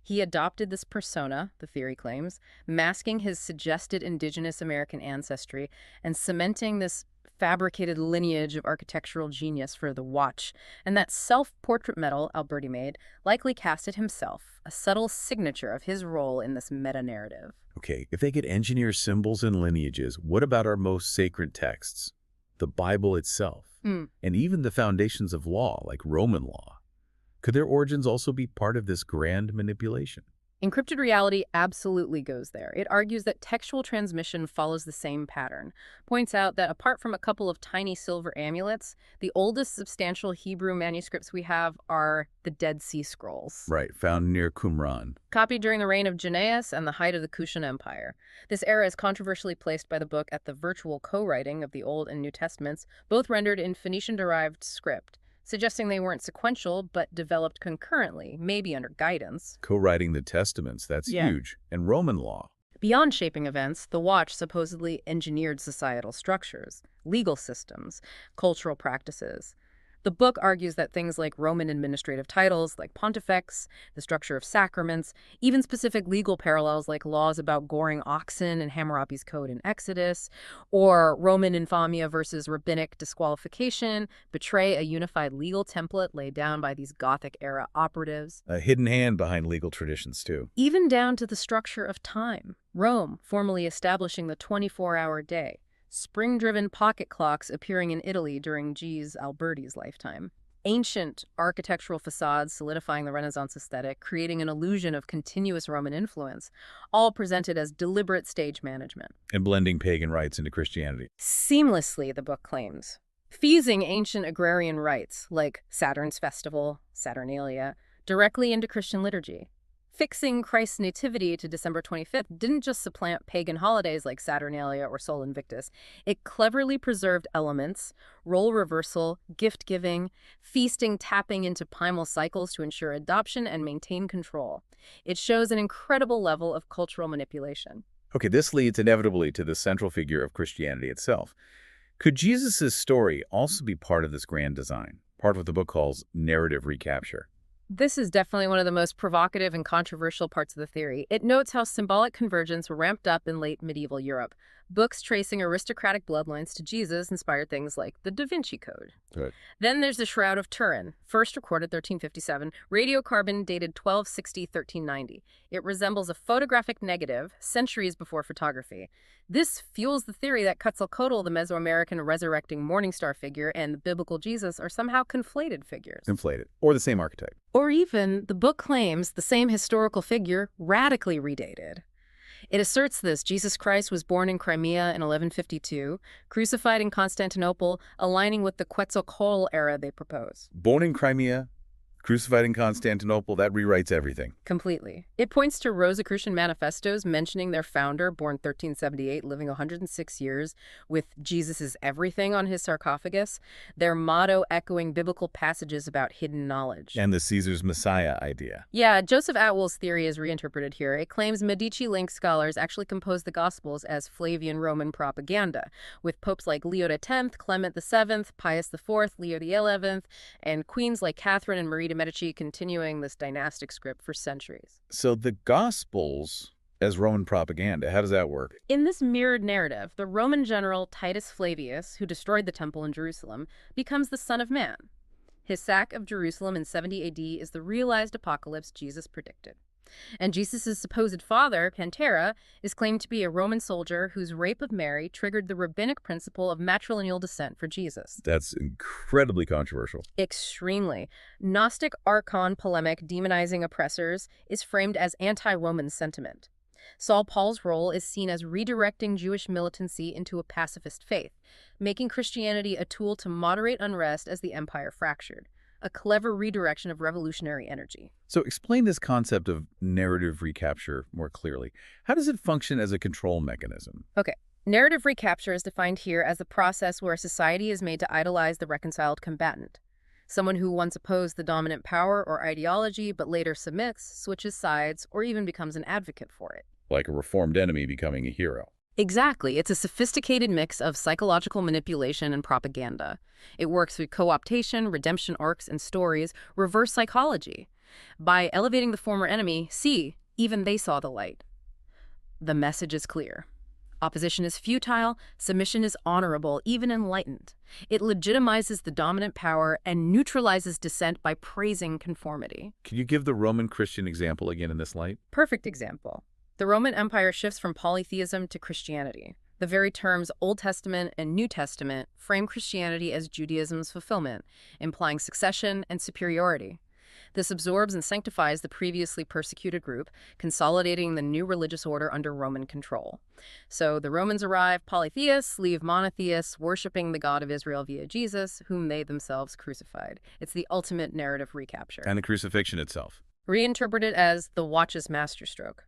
He adopted this persona, the theory claims, masking his suggested indigenous American ancestry and cementing this fabricated lineage of architectural genius for the watch. And that self-portrait medal Alberti made likely cast it himself, a subtle signature of his role in this meta-narrative. Okay, if they could engineer symbols and lineages, what about our most sacred texts? The Bible itself, and even the foundations of law, like Roman law. Could their origins also be part of this grand manipulation? Encrypted Reality absolutely goes there. It argues that textual transmission follows the same pattern, points out that apart from a couple of tiny silver amulets, the oldest substantial Hebrew manuscripts we have are the Dead Sea Scrolls. Right, found near Qumran. Copied during the reign of Janaeus and the height of the Kushan Empire. This era is controversially placed by the book at the virtual co-writing of the Old and New Testaments, both rendered in Phoenician-derived script, suggesting they weren't sequential, but developed concurrently, maybe under guidance. Co-writing the Testaments, that's huge. And Roman law. Beyond shaping events, the watch supposedly engineered societal structures, legal systems, cultural practices. The book argues that things like Roman administrative titles, like pontifex, the structure of sacraments, even specific legal parallels like laws about goring oxen in Hammurabi's code in Exodus, or Roman infamia versus rabbinic disqualification, betray a unified legal template laid down by these Gothic-era operatives. A hidden hand behind legal traditions, too. Even down to the structure of time. Rome formally establishing the 24-hour day. Spring-driven pocket clocks appearing in Italy during G's Alberti's lifetime. Ancient architectural facades solidifying the Renaissance aesthetic, creating an illusion of continuous Roman influence, all presented as deliberate stage management. And blending pagan rites into Christianity. Seamlessly, the book claims. Fusing ancient agrarian rites, like Saturn's festival, Saturnalia, directly into Christian liturgy. Fixing Christ's nativity to December 25th didn't just supplant pagan holidays like Saturnalia or Sol Invictus. It cleverly preserved elements, role reversal, gift-giving, feasting, tapping into primal cycles to ensure adoption and maintain control. It shows an incredible level of cultural manipulation. Okay, this leads inevitably to the central figure of Christianity itself. Could Jesus' story also be part of this grand design, part of what the book calls narrative recapture? This is definitely one of the most provocative and controversial parts of the theory. It notes how symbolic convergence ramped up in late medieval Europe. Books tracing aristocratic bloodlines to Jesus inspired things like the Da Vinci Code. Good. Then there's the Shroud of Turin, first recorded 1357, radiocarbon dated 1260-1390. It resembles a photographic negative centuries before photography. This fuels the theory that Quetzalcoatl, the Mesoamerican resurrecting morning star figure, and the biblical Jesus are somehow conflated figures. Inflated. Or the same archetype. Or even, the book claims, the same historical figure radically redated. It asserts this: Jesus Christ was born in Crimea in 1152, crucified in Constantinople, aligning with the Quetzalcoatl era they propose. Born in Crimea, Crucified in Constantinople, that rewrites everything. Completely. It points to Rosicrucian manifestos mentioning their founder, born 1378, living 106 years, with Jesus is everything on his sarcophagus, their motto echoing biblical passages about hidden knowledge. And the Caesar's Messiah idea. Yeah, Joseph Atwell's theory is reinterpreted here. It claims Medici-linked scholars actually composed the Gospels as Flavian Roman propaganda, with popes like Leo X, Clement VII, Pius IV, Leo XI, and queens like Catherine and Marie de Medici continuing this dynastic script for centuries. So the Gospels as Roman propaganda, how does that work? In this mirrored narrative, the Roman general Titus Flavius, who destroyed the temple in Jerusalem, becomes the Son of Man. His sack of Jerusalem in 70 AD is the realized apocalypse Jesus predicted. And Jesus' supposed father, Pantera, is claimed to be a Roman soldier whose rape of Mary triggered the rabbinic principle of matrilineal descent for Jesus. That's incredibly controversial. Extremely. Gnostic archon polemic demonizing oppressors is framed as anti-Roman sentiment. Saul Paul's role is seen as redirecting Jewish militancy into a pacifist faith, making Christianity a tool to moderate unrest as the empire fractured. A clever redirection of revolutionary energy. So explain this concept of narrative recapture more clearly. How does it function as a control mechanism? Okay. Narrative recapture is defined here as the process where a society is made to idolize the reconciled combatant. Someone who once opposed the dominant power or ideology but later submits, switches sides, or even becomes an advocate for it. Like a reformed enemy becoming a hero. Exactly. It's a sophisticated mix of psychological manipulation and propaganda. It works through co-optation, redemption arcs, and stories, reverse psychology. By elevating the former enemy, see, even they saw the light. The message is clear. Opposition is futile, submission is honorable, even enlightened. It legitimizes the dominant power and neutralizes dissent by praising conformity. Can you give the Roman Christian example again in this light? Perfect example. The Roman Empire shifts from polytheism to Christianity. The very terms Old Testament and New Testament frame Christianity as Judaism's fulfillment, implying succession and superiority. This absorbs and sanctifies the previously persecuted group, consolidating the new religious order under Roman control. So the Romans arrive polytheists, leave monotheists, worshiping the God of Israel via Jesus, whom they themselves crucified. It's the ultimate narrative recapture. And the crucifixion itself. Reinterpreted as the Watch's masterstroke.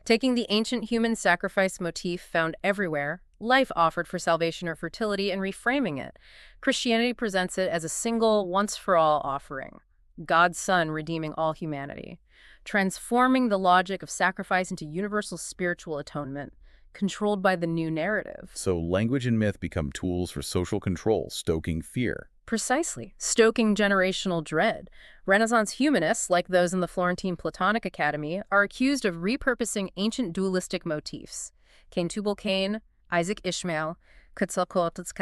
Taking the ancient human sacrifice motif found everywhere, life offered for salvation or fertility, and reframing it, Christianity presents it as a single, once-for-all offering. God's Son redeeming all humanity, transforming the logic of sacrifice into universal spiritual atonement, controlled by the new narrative. So language and myth become tools for social control, stoking fear. Precisely, stoking generational dread. Renaissance humanists, like those in the Florentine Platonic Academy, are accused of repurposing ancient dualistic motifs. Cain Tubal Cain, Isaac Ishmael, Quetzalcoatl's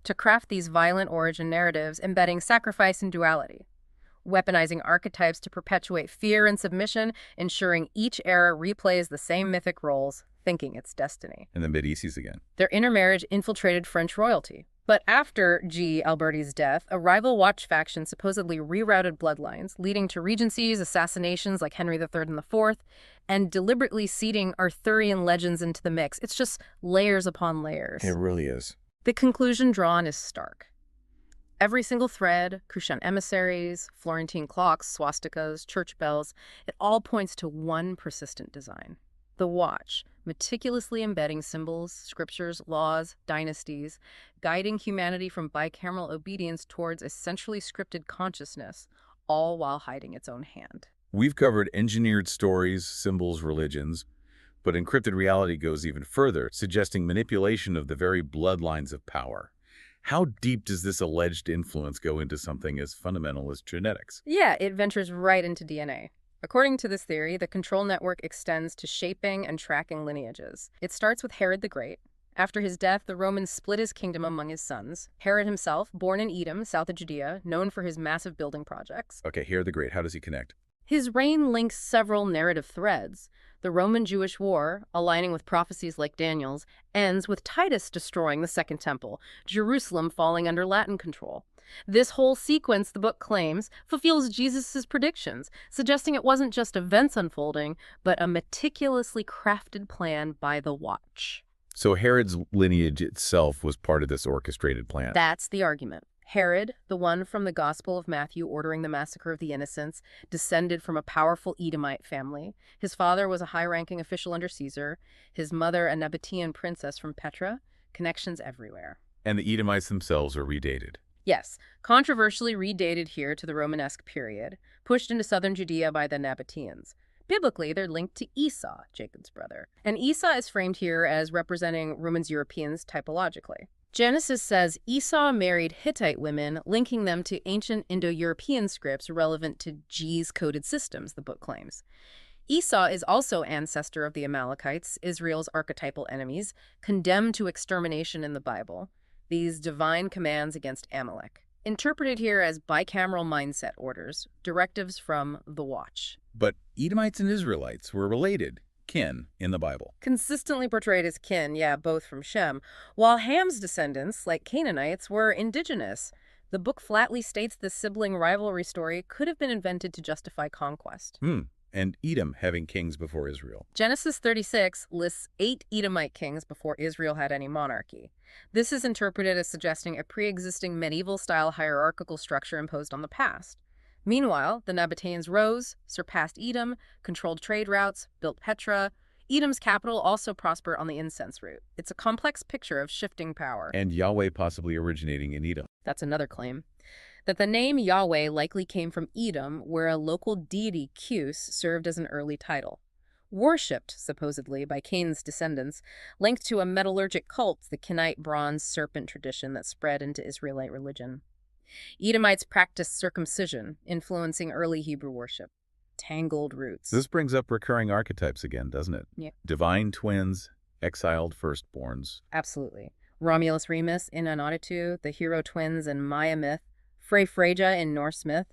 to craft these violent origin narratives embedding sacrifice and duality. Weaponizing archetypes to perpetuate fear and submission, ensuring each era replays the same mythic roles, thinking it's destiny. And the Medicis again. Their intermarriage infiltrated French royalty. But after G. Alberti's death, a rival watch faction supposedly rerouted bloodlines, leading to regencies, assassinations like Henry III and IV, and deliberately seeding Arthurian legends into the mix. It's just layers upon layers. It really is. The conclusion drawn is stark. Every single thread, Crucian emissaries, Florentine clocks, swastikas, church bells, it all points to one persistent design. The watch, meticulously embedding symbols, scriptures, laws, dynasties, guiding humanity from bicameral obedience towards a centrally scripted consciousness, all while hiding its own hand. We've covered engineered stories, symbols, religions, but encrypted reality goes even further, suggesting manipulation of the very bloodlines of power. How deep does this alleged influence go into something as fundamental as genetics? Yeah, it ventures right into DNA. According to this theory, the control network extends to shaping and tracking lineages. It starts with Herod the Great. After his death, the Romans split his kingdom among his sons. Herod himself, born in Edom, south of Judea, known for his massive building projects. Okay, Herod the Great, how does he connect? His reign links several narrative threads. The Roman-Jewish War, aligning with prophecies like Daniel's, ends with Titus destroying the Second Temple, Jerusalem falling under Latin control. This whole sequence, the book claims, fulfills Jesus' predictions, suggesting it wasn't just events unfolding, but a meticulously crafted plan by the Watch. So Herod's lineage itself was part of this orchestrated plan. That's the argument. Herod, the one from the Gospel of Matthew ordering the massacre of the innocents, descended from a powerful Edomite family. His father was a high-ranking official under Caesar, his mother a Nabatean princess from Petra. Connections everywhere. And the Edomites themselves are redated. Yes, controversially redated here to the Romanesque period, pushed into southern Judea by the Nabateans. Biblically, they're linked to Esau, Jacob's brother. And Esau is framed here as representing Romans Europeans typologically. Genesis says Esau married Hittite women, linking them to ancient Indo-European scripts relevant to G's coded systems, the book claims. Esau is also ancestor of the Amalekites, Israel's archetypal enemies, condemned to extermination in the Bible. These divine commands against Amalek, interpreted here as bicameral mindset orders, directives from the Watch. But Edomites and Israelites were related, kin, in the Bible. Consistently portrayed as kin, yeah, both from Shem, while Ham's descendants, like Canaanites, were indigenous. The book flatly states the sibling rivalry story could have been invented to justify conquest. And Edom having kings before Israel. Genesis 36 lists 8 Edomite kings before Israel had any monarchy. This is interpreted as suggesting a pre-existing medieval-style hierarchical structure imposed on the past. Meanwhile, the Nabateans rose, surpassed Edom, controlled trade routes, built Petra. Edom's capital also prospered on the incense route. It's a complex picture of shifting power. And Yahweh possibly originating in Edom. That's another claim. That the name Yahweh likely came from Edom, where a local deity, Cus, served as an early title. Worshipped, supposedly, by Cain's descendants, linked to a metallurgic cult, the Kenite bronze serpent tradition that spread into Israelite religion. Edomites practiced circumcision, influencing early Hebrew worship. Tangled roots. This brings up recurring archetypes again, doesn't it? Yeah. Divine twins, exiled firstborns. Absolutely. Romulus Remus in Anoditu, the hero twins in Maya myth, Freyja in Norse myth.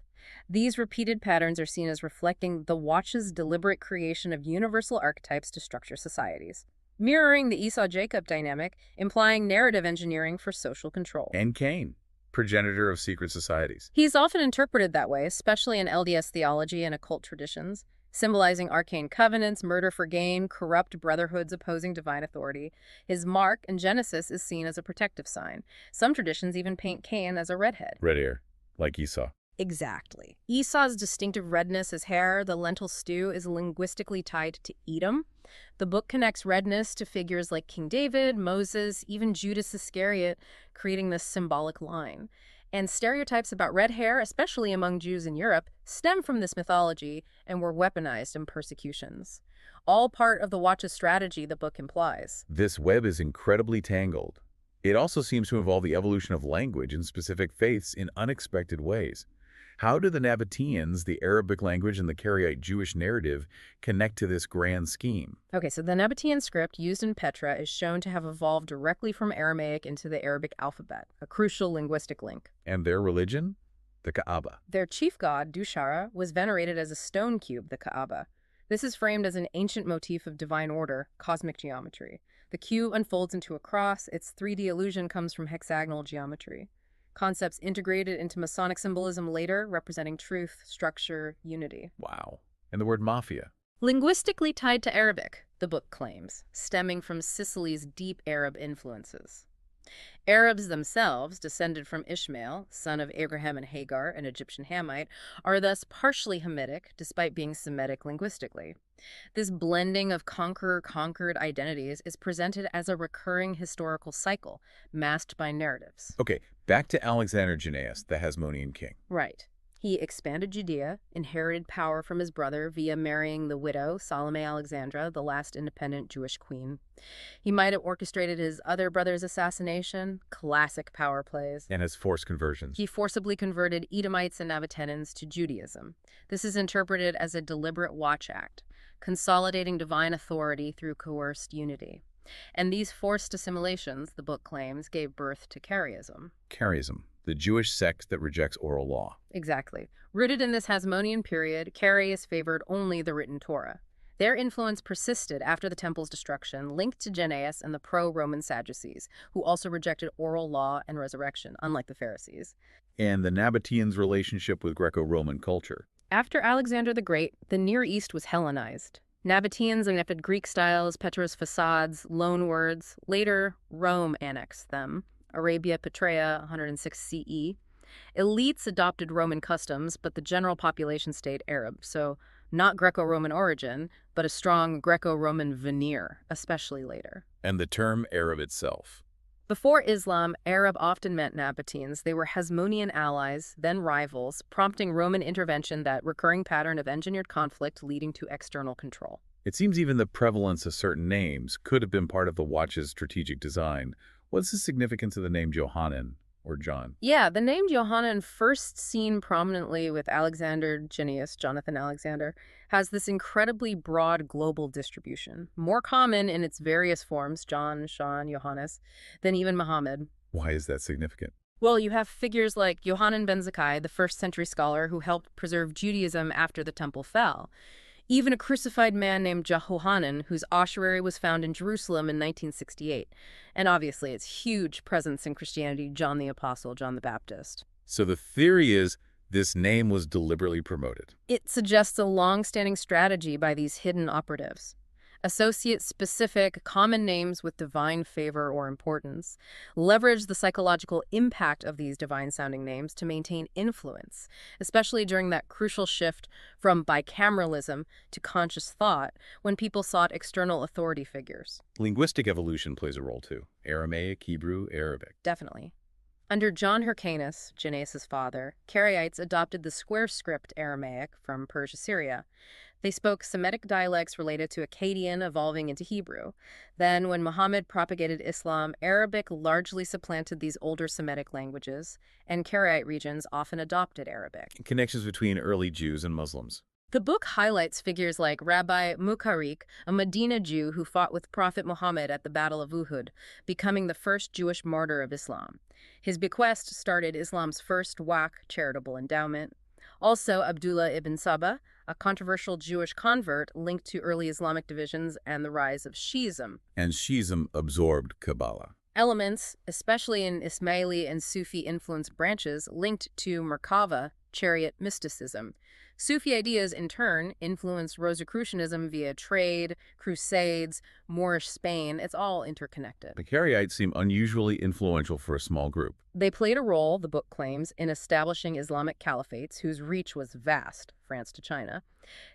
These repeated patterns are seen as reflecting the Watch's deliberate creation of universal archetypes to structure societies, mirroring the Esau-Jacob dynamic, implying narrative engineering for social control. And Cain, progenitor of secret societies. He's often interpreted that way, especially in LDS theology and occult traditions, symbolizing arcane covenants, murder for gain, corrupt brotherhoods opposing divine authority. His mark in Genesis is seen as a protective sign. Some traditions even paint Cain as a redhead. Red hair, like Esau. Exactly. Esau's distinctive redness as hair, the lentil stew, is linguistically tied to Edom. The book connects redness to figures like King David, Moses, even Judas Iscariot, creating this symbolic line. And stereotypes about red hair, especially among Jews in Europe, stem from this mythology and were weaponized in persecutions. All part of the Watch's strategy, the book implies. This web is incredibly tangled. It also seems to involve the evolution of language and specific faiths in unexpected ways. How do the Nabateans, the Arabic language, and the Karaite Jewish narrative connect to this grand scheme? Okay, so the Nabatean script used in Petra is shown to have evolved directly from Aramaic into the Arabic alphabet, a crucial linguistic link. And their religion? The Kaaba. Their chief god, Dushara, was venerated as a stone cube, the Kaaba. This is framed as an ancient motif of divine order, cosmic geometry. The cube unfolds into a cross. Its 3D illusion comes from hexagonal geometry. Concepts integrated into Masonic symbolism later, representing truth, structure, unity. Wow. And the word mafia? Linguistically tied to Arabic, the book claims, stemming from Sicily's deep Arab influences. Arabs themselves, descended from Ishmael, son of Abraham and Hagar, an Egyptian Hamite, are thus partially Hamitic, despite being Semitic linguistically. This blending of conqueror-conquered identities is presented as a recurring historical cycle, masked by narratives. Okay, back to Alexander Jannaeus, the Hasmonean king. Right. He expanded Judea, inherited power from his brother via marrying the widow, Salome Alexandra, the last independent Jewish queen. He might have orchestrated his other brother's assassination, classic power plays. And his forced conversions. He forcibly converted Edomites and Nabateans to Judaism. This is interpreted as a deliberate watch act, consolidating divine authority through coerced unity. And these forced assimilations, the book claims, gave birth to Karaism. Karaism, the Jewish sect that rejects oral law. Exactly. Rooted in this Hasmonean period, Karaists favored only the written Torah. Their influence persisted after the temple's destruction, linked to Jannaeus and the pro-Roman Sadducees, who also rejected oral law and resurrection, unlike the Pharisees. And the Nabateans' relationship with Greco-Roman culture. After Alexander the Great, the Near East was Hellenized. Nabateans adopted Greek styles, Petra's facades, loanwords. Later, Rome annexed them. Arabia Petrea, 106 CE. Elites adopted Roman customs, but the general population stayed Arab, so not Greco-Roman origin, but a strong Greco-Roman veneer, especially later. And the term Arab itself. Before Islam, Arab often meant Nabateans. They were Hasmonean allies, then rivals, prompting Roman intervention, that recurring pattern of engineered conflict leading to external control. It seems even the prevalence of certain names could have been part of the watch's strategic design. What's the significance of the name Johannan, or John? Yeah, the name Johannan, first seen prominently with Alexander Junius, Jonathan Alexander, has this incredibly broad global distribution, more common in its various forms, John, Sean, Johannes, than even Muhammad. Why is that significant? Well, you have figures like Yohanan ben Zakkai, the first-century scholar who helped preserve Judaism after the temple fell. Even a crucified man named Jehohanan, whose ossuary was found in Jerusalem in 1968. And obviously, its huge presence in Christianity, John the Apostle, John the Baptist. So the theory is this name was deliberately promoted. It suggests a long-standing strategy by these hidden operatives. Associate specific, common names with divine favor or importance, leverage the psychological impact of these divine-sounding names to maintain influence, especially during that crucial shift from bicameralism to conscious thought when people sought external authority figures. Linguistic evolution plays a role too. Aramaic, Hebrew, Arabic. Definitely. Under John Hyrcanus, Gennaeus' father, Karaites adopted the square script Aramaic from Persia-Syria. They spoke Semitic dialects related to Akkadian evolving into Hebrew. Then, when Muhammad propagated Islam, Arabic largely supplanted these older Semitic languages, and Karaite regions often adopted Arabic. Connections between early Jews and Muslims. The book highlights figures like Rabbi Mukarik, a Medina Jew who fought with Prophet Muhammad at the Battle of Uhud, becoming the first Jewish martyr of Islam. His bequest started Islam's first Waqf charitable endowment. Also, Abdullah ibn Saba, a controversial Jewish convert linked to early Islamic divisions and the rise of Shi'ism. And Shi'ism absorbed Kabbalah. Elements, especially in Ismaili and Sufi-influenced branches, linked to Merkava, chariot mysticism. Sufi ideas, in turn, influenced Rosicrucianism via trade, crusades, Moorish Spain. It's all interconnected. The Karaites seem unusually influential for a small group. They played a role, the book claims, in establishing Islamic caliphates whose reach was vast, France to China,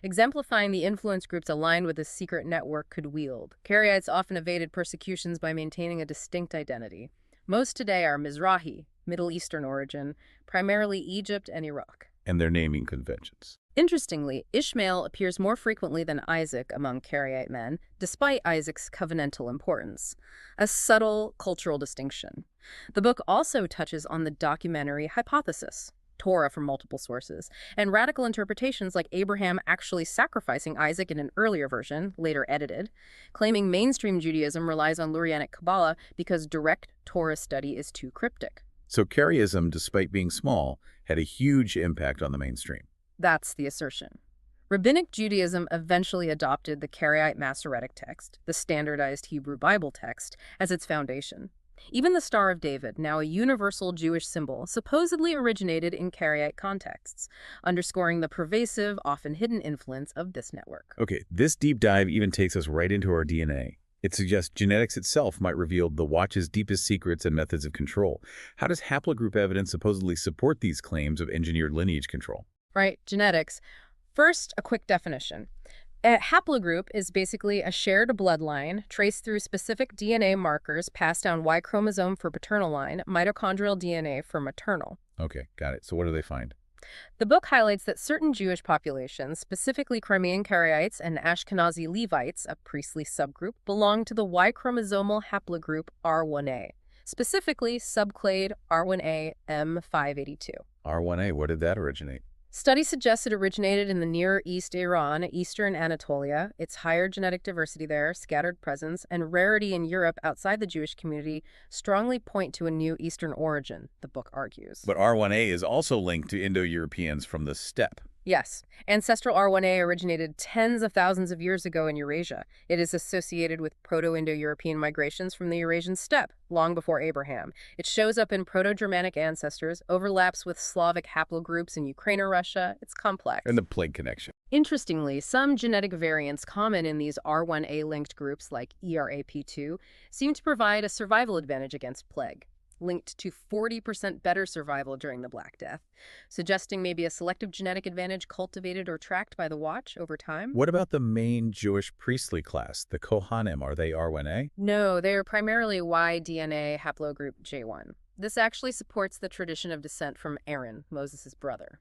exemplifying the influence groups aligned with this secret network could wield. Karaites often evaded persecutions by maintaining a distinct identity. Most today are Mizrahi, Middle Eastern origin, primarily Egypt and Iraq. And their naming conventions. Interestingly, Ishmael appears more frequently than Isaac among Karaite men, despite Isaac's covenantal importance, a subtle cultural distinction. The book also touches on the documentary hypothesis, Torah from multiple sources, and radical interpretations like Abraham actually sacrificing Isaac in an earlier version, later edited, claiming mainstream Judaism relies on Lurianic Kabbalah because direct Torah study is too cryptic. So Karaism, despite being small, had a huge impact on the mainstream. That's the assertion. Rabbinic Judaism eventually adopted the Karaite Masoretic text, the standardized Hebrew Bible text, as its foundation. Even the Star of David, now a universal Jewish symbol, supposedly originated in Karaite contexts, underscoring the pervasive, often hidden influence of this network. Okay, this deep dive even takes us right into our DNA. It suggests genetics itself might reveal the watch's deepest secrets and methods of control. How does haplogroup evidence supposedly support these claims of engineered lineage control? Right, genetics. First, a quick definition. A haplogroup is basically a shared bloodline traced through specific DNA markers passed down Y chromosome for paternal line, mitochondrial DNA for maternal. Okay, got it. So what do they find? The book highlights that certain Jewish populations, specifically Crimean Karaites and Ashkenazi Levites, a priestly subgroup, belong to the Y chromosomal haplogroup R1A, specifically subclade R1A M582. R1A, where did that originate? Studies suggest it originated in the Near East Iran, Eastern Anatolia. Its higher genetic diversity there, scattered presence, and rarity in Europe outside the Jewish community strongly point to a new Eastern origin, the book argues. But R1A is also linked to Indo-Europeans from the steppe. Yes. Ancestral R1A originated tens of thousands of years ago in Eurasia. It is associated with Proto-Indo-European migrations from the Eurasian steppe, long before Abraham. It shows up in Proto-Germanic ancestors, overlaps with Slavic haplogroups in Ukraine or Russia. It's complex. And the plague connection. Interestingly, some genetic variants common in these R1A-linked groups, like ERAP2, seem to provide a survival advantage against plague. linked to 40% better survival during the Black Death, suggesting maybe a selective genetic advantage cultivated or tracked by the Watch over time. What about the main Jewish priestly class, the Kohanim? Are they R1A? No, they're primarily Y-DNA haplogroup J1. This actually supports the tradition of descent from Aaron, Moses' brother.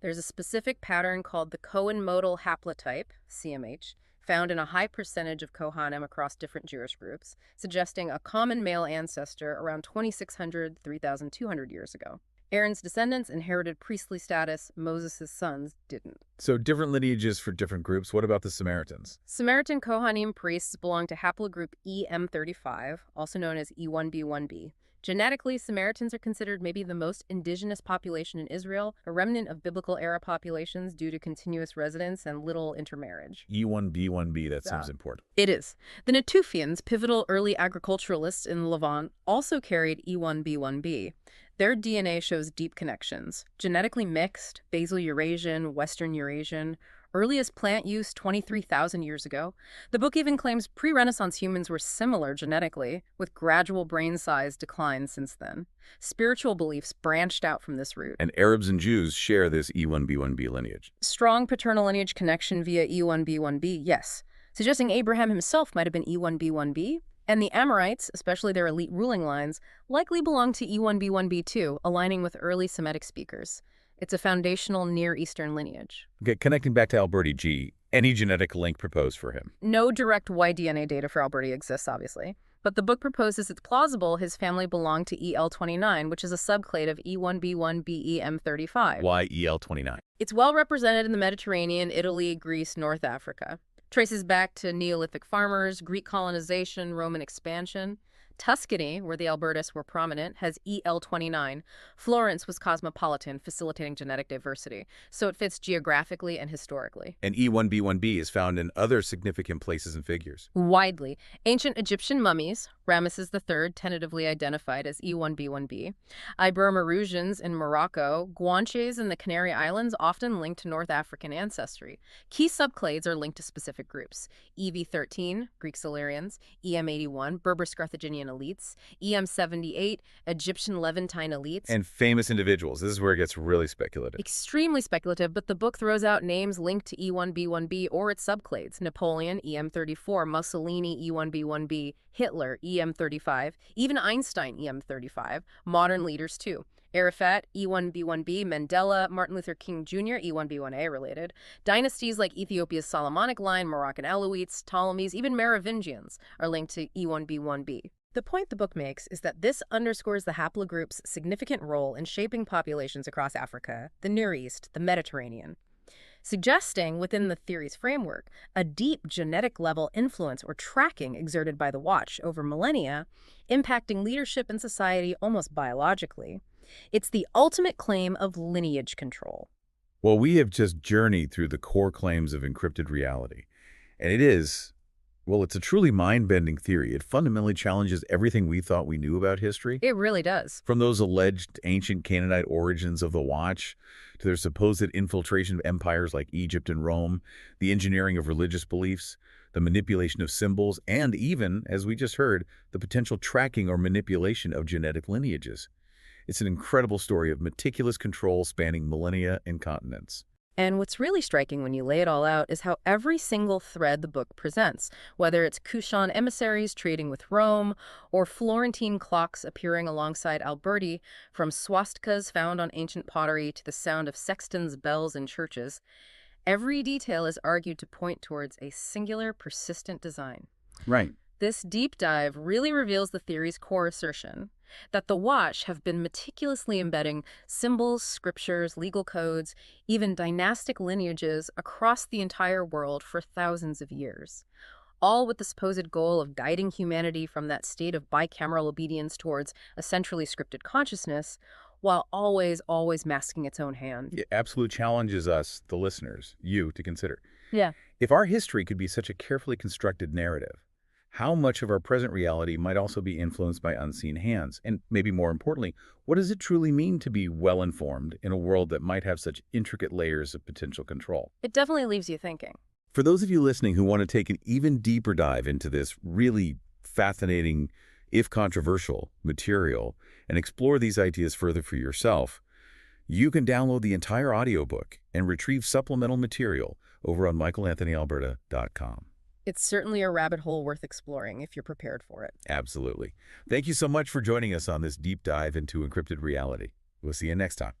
There's a specific pattern called the Cohen modal haplotype, CMH, found in a high percentage of Kohanim across different Jewish groups, suggesting a common male ancestor around 2,600, 3,200 years ago. Aaron's descendants inherited priestly status, Moses' sons didn't. So different lineages for different groups. What about the Samaritans? Samaritan Kohanim priests belong to haplogroup EM35, also known as E1B1B. Genetically, Samaritans are considered maybe the most indigenous population in Israel, a remnant of biblical-era populations due to continuous residence and little intermarriage. E1B1B, that seems important. It is. The Natufians, pivotal early agriculturalists in Levant, also carried E1B1B. Their DNA shows deep connections. Genetically mixed, basal Eurasian, Western Eurasian, earliest plant use 23,000 years ago. The book even claims pre-Renaissance humans were similar genetically, with gradual brain size decline since then. Spiritual beliefs branched out from this root. And Arabs and Jews share this E1B1B lineage. Strong paternal lineage connection via E1B1B, yes, suggesting Abraham himself might have been E1B1B. And the Amorites, especially their elite ruling lines, likely belong to E1B1B too, aligning with early Semitic speakers. It's a foundational Near Eastern lineage. Okay, connecting back to Alberti G, any genetic link proposed for him? No direct Y-DNA data for Alberti exists, obviously. But the book proposes it's plausible his family belonged to EL29, which is a subclade of E1B1BEM35. Why EL29? It's well represented in the Mediterranean, Italy, Greece, North Africa. Traces back to Neolithic farmers, Greek colonization, Roman expansion. Tuscany, where the Albertis were prominent, has EL29. Florence was cosmopolitan, facilitating genetic diversity, so it fits geographically and historically. And E1B1B is found in other significant places and figures. Widely. Ancient Egyptian mummies, Ramesses III tentatively identified as E1B1B. Ibero-Mauritians in Morocco, Guanches in the Canary Islands often linked to North African ancestry. Key subclades are linked to specific groups. EV13, Greek Silurians, EM81, Berber-Scarthaginian elites, EM78, Egyptian Levantine elites. And famous individuals. This is where it gets really speculative. Extremely speculative, but the book throws out names linked to E1B1B or its subclades. Napoleon, EM34, Mussolini, E1B1B, Hitler, EM35, even Einstein, EM35, modern leaders too. Arafat, E1B1B, Mandela, Martin Luther King Jr., E1B1A related. Dynasties like Ethiopia's Solomonic line, Moroccan Alawites, Ptolemies, even Merovingians are linked to E1B1B. The point the book makes is that this underscores the haplogroup's significant role in shaping populations across Africa, the Near East, the Mediterranean, suggesting, within the theory's framework, a deep genetic-level influence or tracking exerted by the Watch over millennia, impacting leadership and society almost biologically. It's the ultimate claim of lineage control. Well, we have just journeyed through the core claims of encrypted reality. And it's a truly mind-bending theory. It fundamentally challenges everything we thought we knew about history. It really does. From those alleged ancient Canaanite origins of the Watch to their supposed infiltration of empires like Egypt and Rome, the engineering of religious beliefs, the manipulation of symbols, and even, as we just heard, the potential tracking or manipulation of genetic lineages. It's an incredible story of meticulous control spanning millennia and continents. And what's really striking when you lay it all out is how every single thread the book presents, whether it's Kushan emissaries trading with Rome or Florentine clocks appearing alongside Alberti, from swastikas found on ancient pottery to the sound of sextons' bells in churches, every detail is argued to point towards a singular, persistent design. Right. This deep dive really reveals the theory's core assertion, that the Watch have been meticulously embedding symbols, scriptures, legal codes, even dynastic lineages across the entire world for thousands of years, all with the supposed goal of guiding humanity from that state of bicameral obedience towards a centrally scripted consciousness, while always masking its own hand. It absolutely challenges us, the listeners, you, to consider. Yeah. If our history could be such a carefully constructed narrative, how much of our present reality might also be influenced by unseen hands? And maybe more importantly, what does it truly mean to be well-informed in a world that might have such intricate layers of potential control? It definitely leaves you thinking. For those of you listening who want to take an even deeper dive into this really fascinating if controversial, material, and explore these ideas further for yourself, you can download the entire audiobook and retrieve supplemental material over on michaelanthonyalberta.com. It's certainly a rabbit hole worth exploring if you're prepared for it. Absolutely. Thank you so much for joining us on this deep dive into encrypted reality. We'll see you next time.